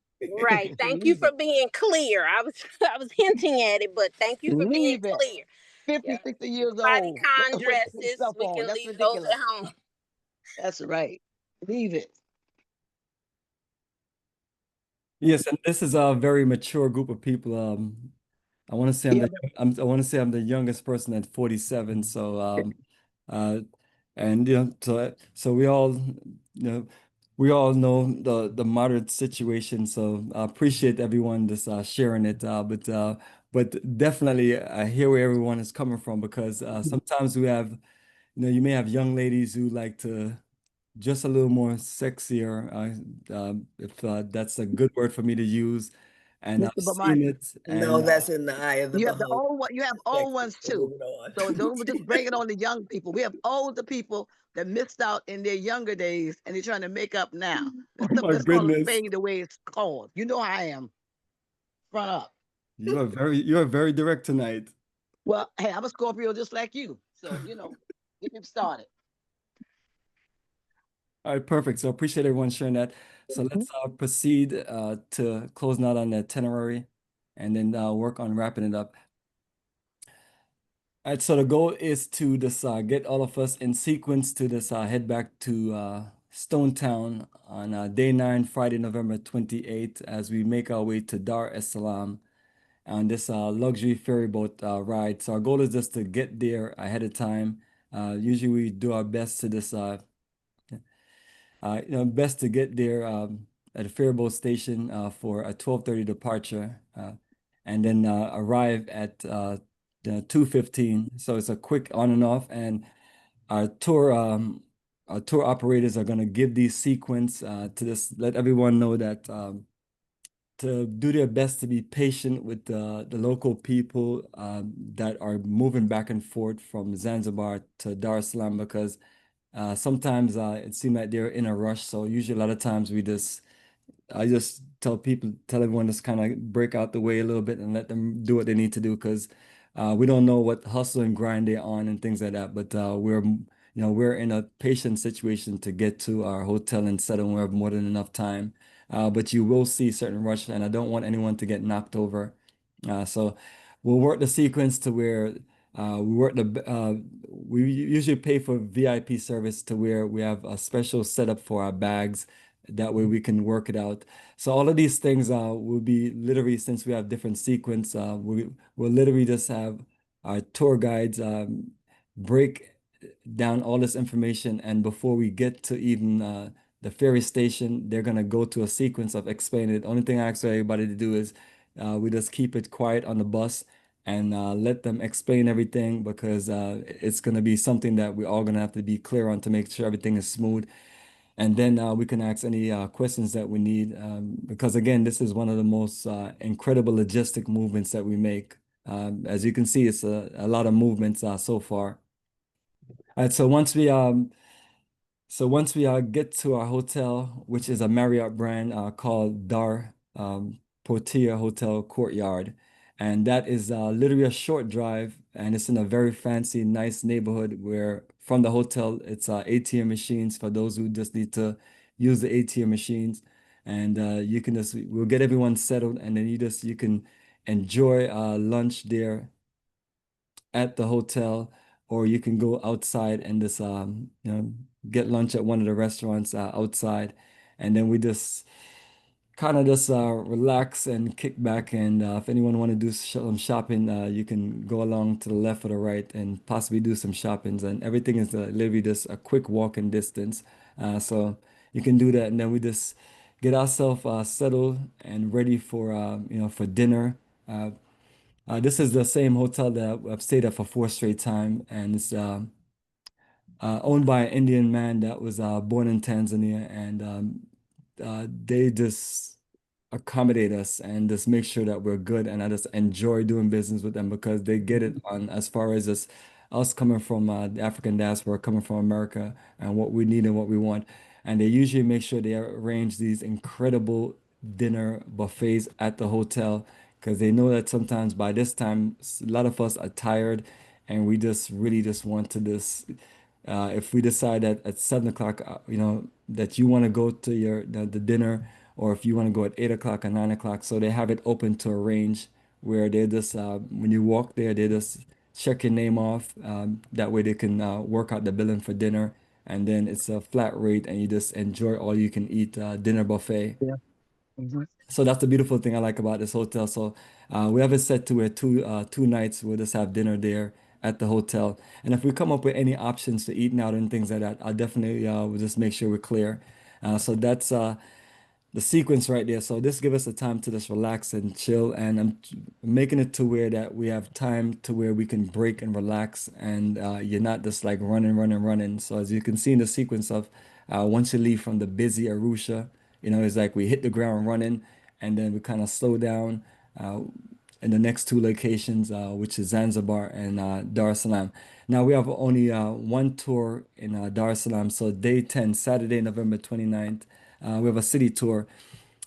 Right. Thank you Leave for it. being clear. I was hinting at it, but thank you for being Leave it. clear. 50, Yeah. 60 years old Bodycon with dresses, stuff we on. can That's leave those ridiculous. at home. That's right. Leave it. Yes, and this is a very mature group of people. I want to say Yeah, I want to say I'm the youngest person at 47. So uh and so we all know the moderate situation. So I appreciate everyone just sharing it. But definitely I hear where everyone is coming from because sometimes we have you may have young ladies who like to just a little more sexier, if that's a good word for me to use. And I've Mr. seen Bomani. it, No, and that's in the eye of the You have the beholder. old one. You have old Sexy. ones So too. moving on. So don't just bring it on the young people. We have older people that missed out in their younger days, and they're trying to make up now. oh my Let's call it goodness, fade the way it's called. You know how I am. Front up. you are very direct tonight. Well, hey, I'm a Scorpio just like you. So you know, get me started. All right, perfect. So appreciate everyone sharing that. So let's proceed to closing out on the itinerary, and then work on wrapping it up. All right, so the goal is to just get all of us in sequence to just head back to Stone Town on day 9, Friday, November 28th, as we make our way to Dar es Salaam on this luxury ferry boat ride. So our goal is just to get there ahead of time. Usually we do our best to just best to get there at a ferryboat station for a 12:30 departure, and then arrive at 2:15. So it's a quick on and off, and our tour operators are going to give these sequence to just let everyone know that to do their best to be patient with the local people that are moving back and forth from Zanzibar to Dar es Salaam because sometimes it seems like they're in a rush. So usually a lot of times I just tell everyone to kind of break out the way a little bit and let them do what they need to do because we don't know what hustle and grind they're on and things like that. But we're in a patient situation to get to our hotel and settle. We have more than enough time. But you will see certain rush, and I don't want anyone to get knocked over. So we'll work the sequence to where we usually pay for VIP service to where we have a special setup for our bags. That way we can work it out. So all of these things will be literally, since we have different sequence, we'll literally just have our tour guides break down all this information. And before we get to even the ferry station, they're gonna go to a sequence of explaining it. The only thing I ask everybody to do is we just keep it quiet on the bus and let them explain everything because it's gonna be something that we're all gonna have to be clear on to make sure everything is smooth. And then we can ask any questions that we need because again, this is one of the most incredible logistic movements that we make. As you can see, it's a lot of movements so far. All right, so once we get to our hotel, which is a Marriott brand called Dar Portia Hotel Courtyard, and that is literally a short drive, and it's in a very fancy, nice neighborhood where from the hotel it's ATM machines for those who just need to use the ATM machines, and you can just we'll get everyone settled, and then you can enjoy lunch there at the hotel, or you can go outside and just get lunch at one of the restaurants outside, and then we just kind of just relax and kick back. And if anyone want to do some shopping, you can go along to the left or the right and possibly do some shoppings. And everything is literally just a quick walking distance, so you can do that. And then we just get ourselves settled and ready for for dinner. Uh, this is the same hotel that I've stayed at for 4 straight time, and it's owned by an Indian man that was born in Tanzania, and they just accommodate us and just make sure that we're good. And I just enjoy doing business with them because they get it on as far as us coming from the African diaspora, coming from America, and what we need and what we want. And they usually make sure they arrange these incredible dinner buffets at the hotel because they know that sometimes by this time, a lot of us are tired and we just really just want to just if we decide that at 7 o'clock, that you want to go to the dinner, or if you want to go at 8 o'clock or 9 o'clock, so they have it open to a range where they just when you walk there, they just check your name off. That way they can work out the billing for dinner, and then it's a flat rate, and you just enjoy all you can eat dinner buffet. Yeah. Mhm. So that's the beautiful thing I like about this hotel. So we have it set to where two nights we'll just have dinner there at the hotel. And if we come up with any options to eating out and things like that, I'll definitely we'll just make sure we're clear. So that's the sequence right there. So this give us the time to just relax and chill, and I'm making it to where that we have time to where we can break and relax, and you're not just like running, running, running. So as you can see in the sequence of once you leave from the busy Arusha, it's like we hit the ground running, and then we kind of slow down uh, in the next two locations, which is Zanzibar and Dar es Salaam. Now we have only one tour in Dar es Salaam, so day 10, Saturday, November 29th. We have a city tour.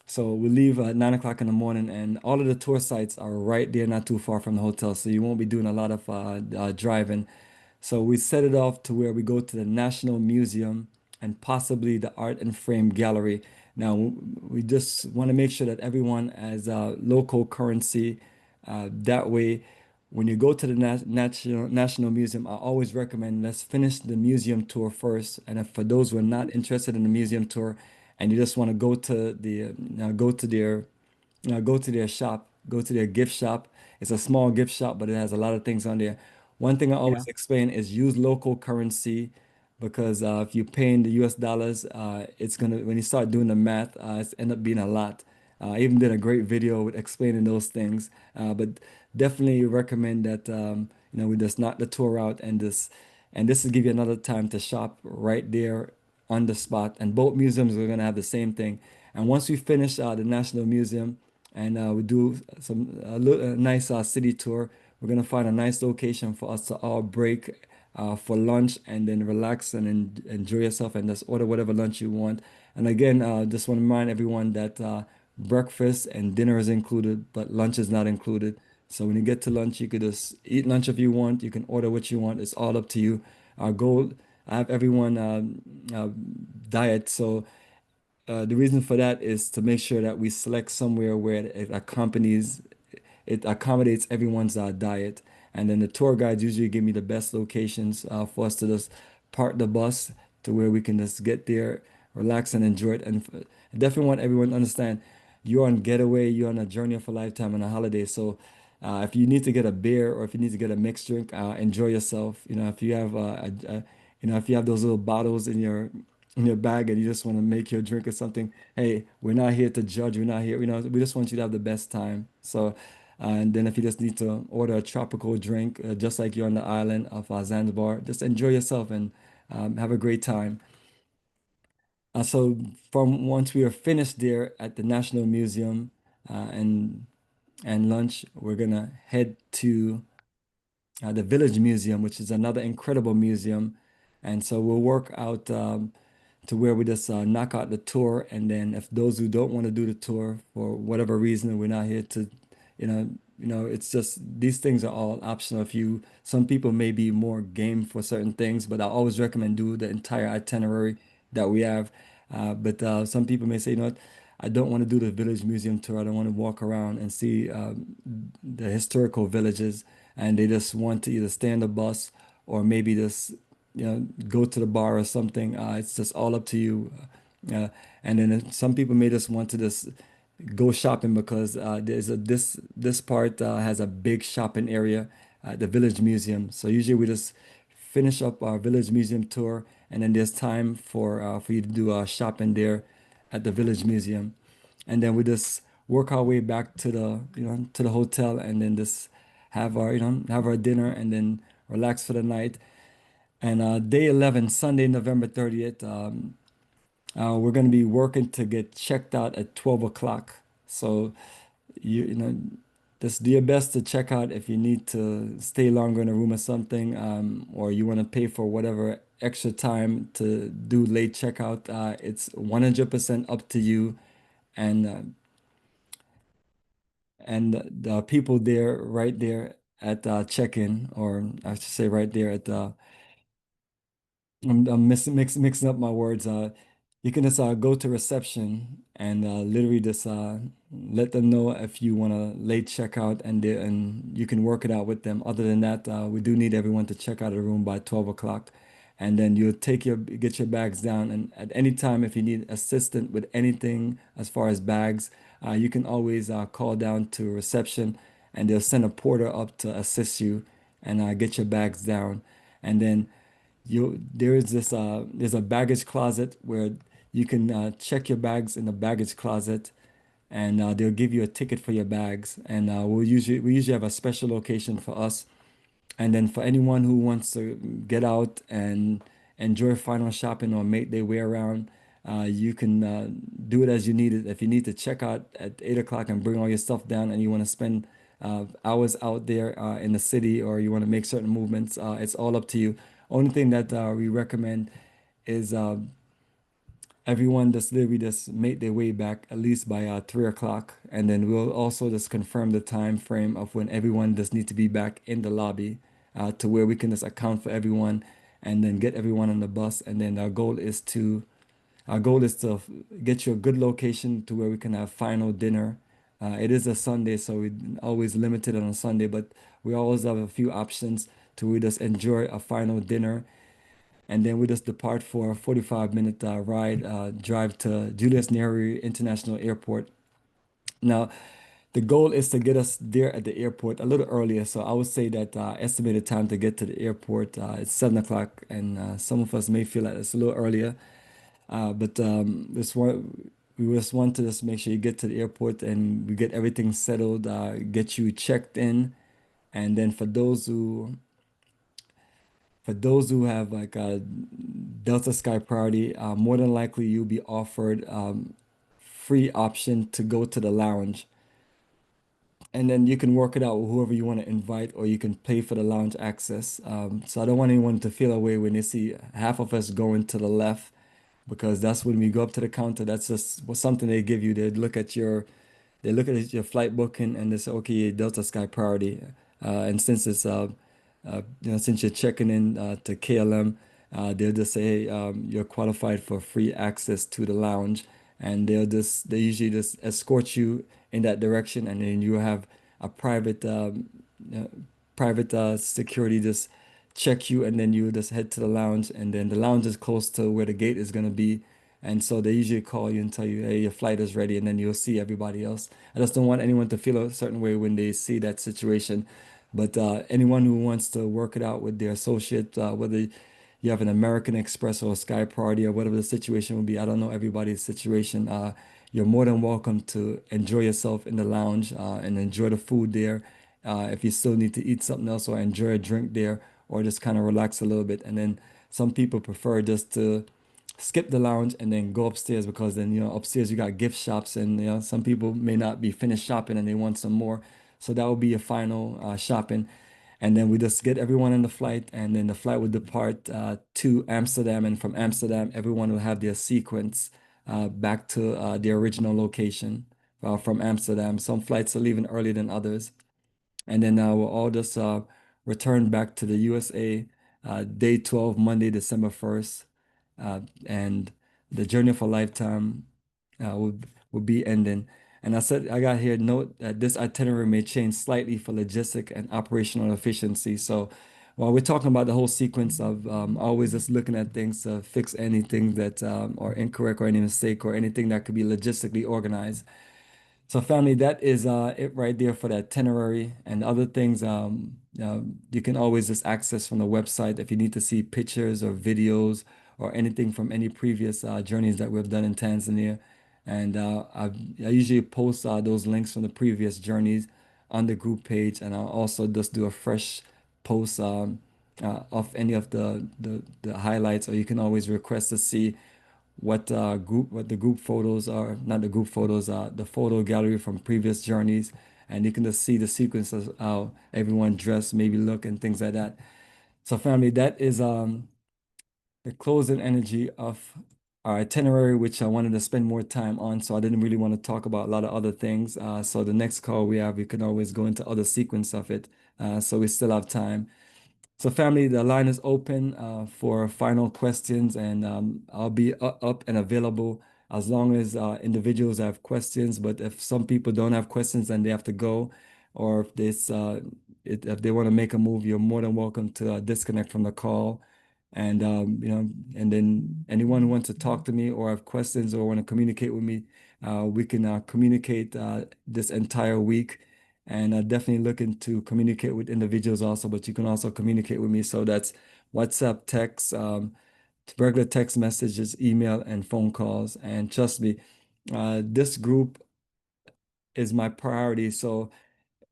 So we leave at 9 o'clock in the morning, and all of the tour sites are right there, not too far from the hotel. So you won't be doing a lot of driving. So we set it off to where we go to the National Museum and possibly the Art and Frame Gallery. Now, we just want to make sure that everyone has local currency. That way, when you go to the National Museum, I always recommend let's finish the museum tour first. And if for those who are not interested in the museum tour and you just want to go to go to their shop, go to their gift shop. It's a small gift shop, but it has a lot of things on there. One thing I Yeah. always explain is use local currency because if you pay in the US dollars, it's gonna when you start doing the math, it's end up being a lot. I even did a great video with explaining those things, but definitely recommend that we just knock the tour out and this will give you another time to shop right there on the spot. And both museums are gonna have the same thing. And once we finish the National Museum and we do a nice city tour, we're gonna find a nice location for us to all break for lunch and then relax and enjoy yourself and just order whatever lunch you want. And again, just want to remind everyone that breakfast and dinner is included, but lunch is not included. So when you get to lunch, you could just eat lunch if you want. You can order what you want. It's all up to you. Our goal, I have everyone diet. So the reason for that is to make sure that we select somewhere where it accommodates everyone's diet. And then the tour guides usually give me the best locations for us to just park the bus to where we can just get there, relax and enjoy it. And I definitely want everyone to understand you're on getaway, you're on a journey of a lifetime on a holiday. So if you need to get a beer or if you need to get a mixed drink, enjoy yourself. If you have if you have those little bottles in your in your bag and you just want to make your drink or something, hey, we're not here to judge. We're not here, we just want you to have the best time. So, and then if you just need to order a tropical drink, just like you're on the island of Zanzibar, just enjoy yourself and have a great time. So from once we are finished there at the National Museum and lunch, we're gonna head to the Village Museum, which is another incredible museum. And so we'll work out to where we just knock out the tour. And then if those who don't want to do the tour for whatever reason, we're not here to, it's just these things are all optional. Some people may be more game for certain things, but I always recommend do the entire itinerary that we have. But some people may say, I don't want to do the Village Museum tour. I don't want to walk around and see the historical villages, and they just want to either stay on the bus or maybe just go to the bar or something. It's just all up to you. Uh, and then some people may just want to just go shopping because this part has a big shopping area at the Village Museum. So usually we just finish up our Village Museum tour, and then there's time for you to do shopping there at the Village Museum, and then we just work our way back to the hotel, and then just have our dinner, and then relax for the night. And day 11, Sunday, November 30th, we're going to be working to get checked out at 12 o'clock. So you know just do your best to check out if you need to stay longer in a room or something, or you want to pay for whatever extra time to do late checkout. It's 100% up to you, and the people there, right there at check-in, or I should say right there at the I'm mixing up my words. You can just go to reception and literally just let them know if you want to late check out, and you can work it out with them. Other than that, we do need everyone to check out of the room by 12 o'clock, and then you get your bags down. And at any time, if you need assistance with anything as far as bags, you can always call down to reception, and they'll send a porter up to assist you and get your bags down. And then there's a baggage closet where you can check your bags in the baggage closet, and they'll give you a ticket for your bags. And we usually have a special location for us. And then for anyone who wants to get out and enjoy final shopping or make their way around, you can do it as you need it. If you need to check out at 8 o'clock and bring all your stuff down, and you want to spend hours out there in the city, or you want to make certain movements, it's all up to you. Only thing that we recommend is everyone just literally just make their way back at least by 3 o'clock, and then we'll also just confirm the time frame of when everyone just need to be back in the lobby, to where we can just account for everyone and then get everyone on the bus. And then our goal is to get you a good location to where we can have final dinner. It is a Sunday, so we always limited on a Sunday, but we always have a few options to we just enjoy a final dinner, and then we just depart for a 45-minute drive to Julius Nyerere International Airport. Now, the goal is to get us there at the airport a little earlier. So I would say that estimated time to get to the airport is 7 o'clock, and some of us may feel that it's a little earlier. But we just want to just make sure you get to the airport and we get everything settled, get you checked in, and then for those who have like a Delta Sky Priority, more than likely you'll be offered free option to go to the lounge. And then you can work it out with whoever you want to invite, or you can pay for the lounge access. So I don't want anyone to feel away when they see half of us going to the left, because that's when we go up to the counter. That's just something they give you. They look at your flight booking and they say, okay, Delta Sky Priority. And since since you're checking in to KLM, they'll just say, hey, you're qualified for free access to the lounge, and they usually just escort you in that direction, and then you have a uh, private security just check you, and then you just head to the lounge, and then the lounge is close to where the gate is gonna be. And so they usually call you and tell you, hey, your flight is ready, and then you'll see everybody else. I just don't want anyone to feel a certain way when they see that situation. But anyone who wants to work it out with their associate, whether you have an American Express or a Sky Party or whatever the situation will be. I don't know everybody's situation. You're more than welcome to enjoy yourself in the lounge and enjoy the food there. If you still need to eat something else or enjoy a drink there or just kind of relax a little bit. And then some people prefer just to skip the lounge and then go upstairs because then, upstairs you got gift shops and, some people may not be finished shopping and they want some more. So that will be your final shopping. And then we just get everyone in the flight, and then the flight will depart to Amsterdam. And from Amsterdam, everyone will have their sequence back to their original location from Amsterdam. Some flights are leaving earlier than others. And then we'll all just return back to the USA day 12, Monday, December 1st. And the journey of a lifetime will be ending. And I got here note that this itinerary may change slightly for logistic and operational efficiency. So while we're talking about the whole sequence of always just looking at things to fix anything that are incorrect or any mistake or anything that could be logistically organized. So family, that is it right there for the itinerary and other things. You can always just access from the website if you need to see pictures or videos or anything from any previous journeys that we've done in Tanzania. And I usually post those links from the previous journeys on the group page, and I'll also just do a fresh post of any of the highlights, or you can always request to see what the group photos are, not the group photos, the photo gallery from previous journeys, and you can just see the sequence of how everyone dressed, maybe look, and things like that. So family, that is the closing energy of our itinerary, which I wanted to spend more time on, so I didn't really want to talk about a lot of other things. So the next call we have, we can always go into other sequence of it, so we still have time. So family, the line is open for final questions, and I'll be up and available as long as individuals have questions. But if some people don't have questions and they have to go, or if they want to make a move, you're more than welcome to disconnect from the call. And and then anyone who wants to talk to me or have questions or want to communicate with me, we can communicate this entire week. And definitely looking to communicate with individuals also, but you can also communicate with me. So that's WhatsApp, text, regular text messages, email, and phone calls. And trust me, this group is my priority. So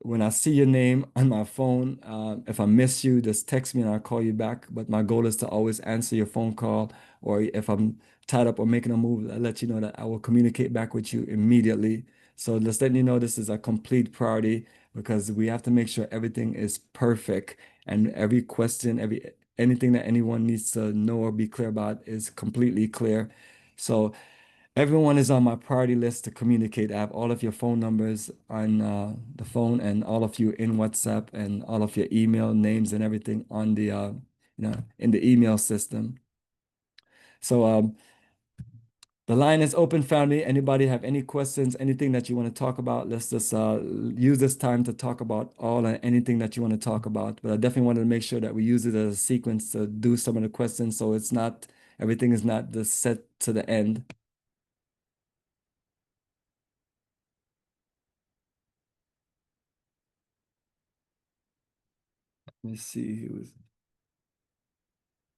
when I see your name on my phone, if I miss you, just text me and I'll call you back. But my goal is to always answer your phone call, or if I'm tied up or making a move, I'll let you know that I will communicate back with you immediately. So just letting you know this is a complete priority because we have to make sure everything is perfect and every question, anything that anyone needs to know or be clear about is completely clear. So everyone is on my priority list to communicate. I have all of your phone numbers on the phone and all of you in WhatsApp and all of your email names and everything on the in the email system. So the line is open, family. Anybody have any questions, anything that you want to talk about? Let's just use this time to talk about all and anything that you want to talk about. But I definitely wanted to make sure that we use it as a sequence to do some of the questions, so it's not everything is not just set to the end. Let me see who was.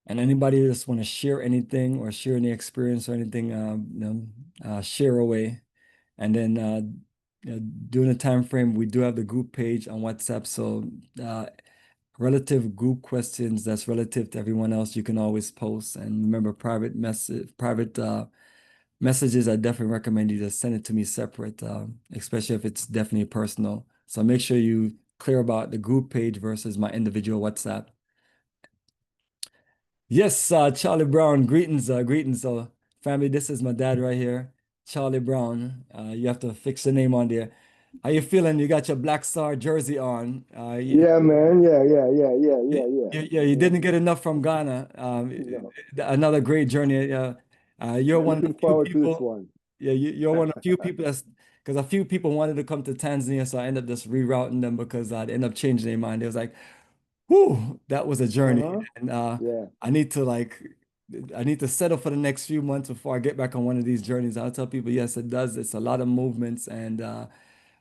And anybody just want to share anything or share any experience or anything, share away. And then during the time frame, we do have the group page on WhatsApp. So relative group questions that's relative to everyone else, you can always post. And remember, private messages, I definitely recommend you to send it to me separate, especially if it's definitely personal. So make sure you clear about the group page versus my individual WhatsApp. Yes, Charlie Brown, greetings, greetings, family. This is my dad right here, Charlie Brown. You have to fix the name on there. How you feeling? You got your Black Star jersey on. Yeah, man. Yeah. You didn't get enough from Ghana. No. Another great journey. You're one of the Looking few forward to this people. one. Yeah, you're one of the few people because a few people wanted to come to Tanzania, so I ended up just rerouting them because they ended up changing their mind. They was like, whew, that was a journey. Uh-huh. And Yeah. I need to settle for the next few months before I get back on one of these journeys. I'll tell people, yes, it does. It's a lot of movements. And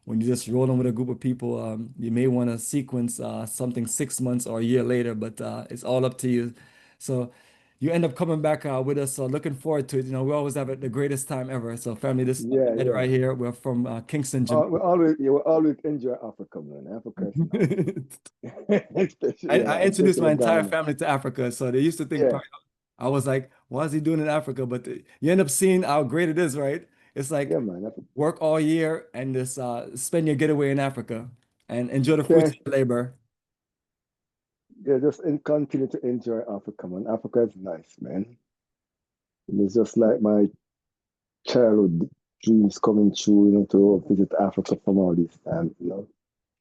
when you're just rolling with a group of people, you may want to sequence something 6 months or a year later, but it's all up to you. So you end up coming back with us. So looking forward to it. We always have the greatest time ever. So family, this is Yeah, Ed yeah. right here. We're from Kingston, Jamaica. We always enjoy Africa, man. Africa is nice. Especially, I introduced my especially entire Ghana. family to Africa, so they used to think Yeah, probably, I was like, "What is he doing in Africa?" But you end up seeing how great it is, right? It's like yeah, man. work all year and just spend your getaway in Africa and enjoy the fruits Okay. of your labor. Yeah, continue to enjoy Africa, man. Africa is nice, man. It's just like my childhood dreams coming true, to visit Africa from all this time.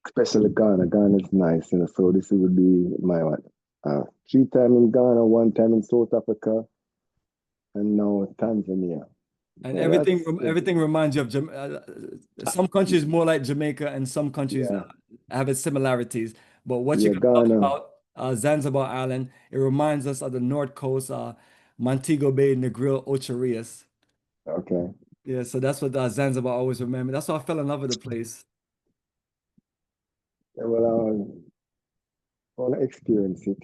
Especially Ghana. Ghana is nice. So this would be my one. 3 times in Ghana, 1 time in South Africa, and now Tanzania. And Yeah, everything reminds you of some countries more like Jamaica and some countries yeah, have its similarities. But what you yeah, can talk Ghana. about Zanzibar Island, it reminds us of the North Coast, Montego Bay, Negril, Ocho Rios. Okay. Yeah, so that's what Zanzibar always remember. That's why I fell in love with the place. Yeah, well, I want to experience it.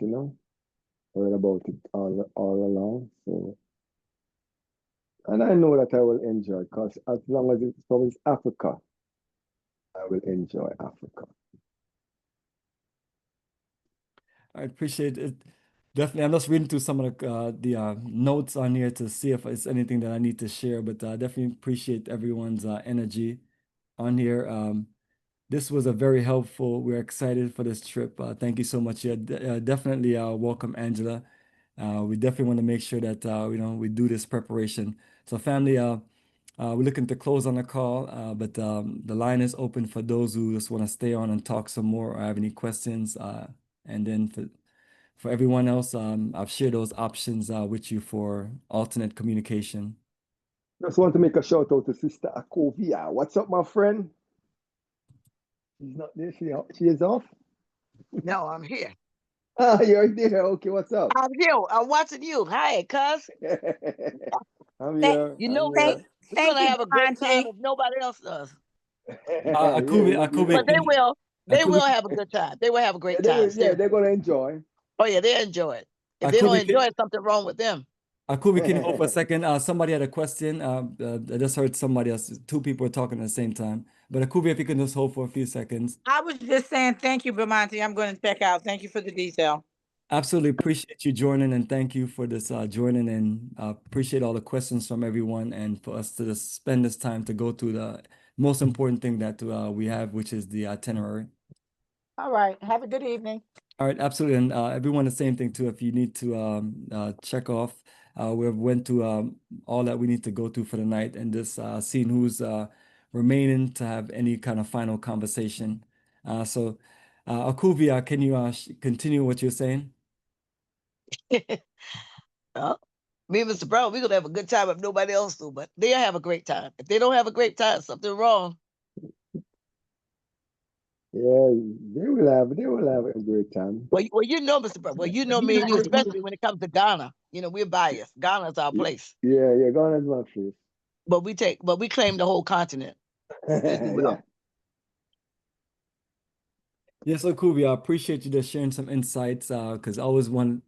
Heard about it all along. So, and I know that I will enjoy because as long as it's from Africa, I will enjoy Africa. I appreciate it. Definitely, I'm just reading through some of the notes on here to see if it's anything that I need to share, but definitely appreciate everyone's energy on here. This was a very helpful. We're excited for this trip. Thank you so much. Yeah, definitely welcome, Angela. We definitely want to make sure that we do this preparation. So, family, we're looking to close on the call, but the line is open for those who just want to stay on and talk some more or have any questions. And then for everyone else, I've shared those options with you for alternate communication. Just want to make a shout out to Sister Akovia. What's up, my friend? She's not there. She is off. No, I'm here. Ah, you're there. Okay, what's up? I'm here. I'm watching you. Hi, cuz. I'm Thank, here. You know I'm what? here. We're thank gonna you, have a great time Bonte. if nobody else does. Yeah, Akubi, But they will. They Akubi, will have a good time. They will have a yeah, great time. they're Seriously. gonna enjoy. Oh yeah, they enjoy it. If they don't Akubi, enjoy it, something wrong with them. Akubi, can you hold for a second? Somebody had a question. I just heard somebody else. Two people were talking at the same time. But Akubi, if you can just hold for a few seconds. I was just saying thank you, Bamonte. I'm going to check out. Thank you for the detail. Absolutely appreciate you joining and thank you for this joining and appreciate all the questions from everyone and for us to just spend this time to go through the most important thing that we have, which is the itinerary. All right. Have a good evening. All right, absolutely. And everyone, the same thing too. If you need to check off, we went to all that we need to go through for the night and just seeing who's remaining to have any kind of final conversation. So, Akuvia, can you continue what you're saying? Well, me and Mr. Brown, we're gonna have a good time if nobody else do, but they'll have a great time. If they don't have a great time, something wrong. Yeah, they will have a great time. Well, you know, Mr. Brown. Well, you know me and you, especially when it comes to Ghana. We're biased. Ghana's our place. Yeah, Ghana's my place. But we claim the whole continent, if you will. Yeah. Yes, so Kubi, I appreciate you just sharing some insights because I always want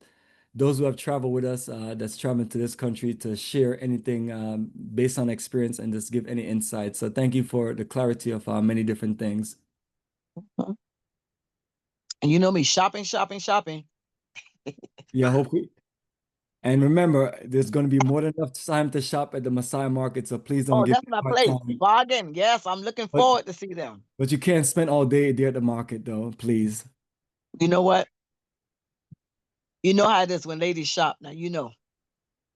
those who have traveled with us that's traveling to this country to share anything based on experience and just give any insights. So thank you for the clarity of many different things. And you know me, shopping. Yeah, hopefully. And remember, there's going to be more than enough time to shop at the Masai market, so please don't Oh, give that's me my a hard place. time. Bargain. Yes, I'm looking But forward to see them. but you can't spend all day there at the market though, please. You know what? You know how it is when ladies shop. Now you know.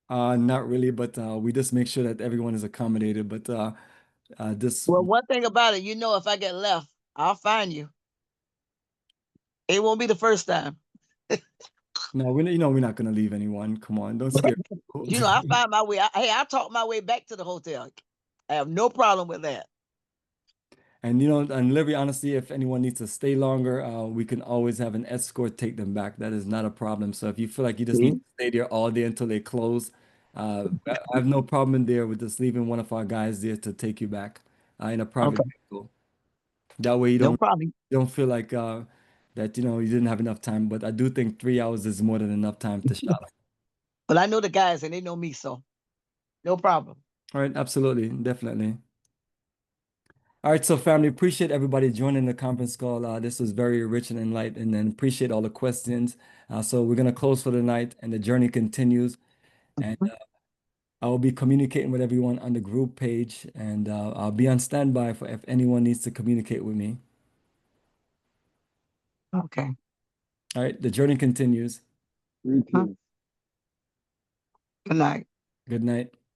Not really, but we just make sure that everyone is accommodated. But this Well, one thing about it, if I get left, I'll find you. It won't be the first time. no, we're not gonna leave anyone. Come on, don't scare people. I find my way. I talk my way back to the hotel. I have no problem with that. And and Liberia, honestly, if anyone needs to stay longer, we can always have an escort take them back. That is not a problem. So if you feel like you just need to stay there all day until they close, I have no problem in there with just leaving one of our guys there to take you back in a private Okay. vehicle. That way you No problem. don't feel like that you didn't have enough time. But I do think 3 hours is more than enough time to shop. But I know the guys and they know me, so no problem. All right, absolutely, definitely. All right, so family, appreciate everybody joining the conference call. This was very rich and enlightening, and appreciate all the questions. So we're gonna close for the night, and the journey continues. And I will be communicating with everyone on the group page, and I'll be on standby for if anyone needs to communicate with me. Okay. All right, the journey continues. Greetings. Good night. Good night.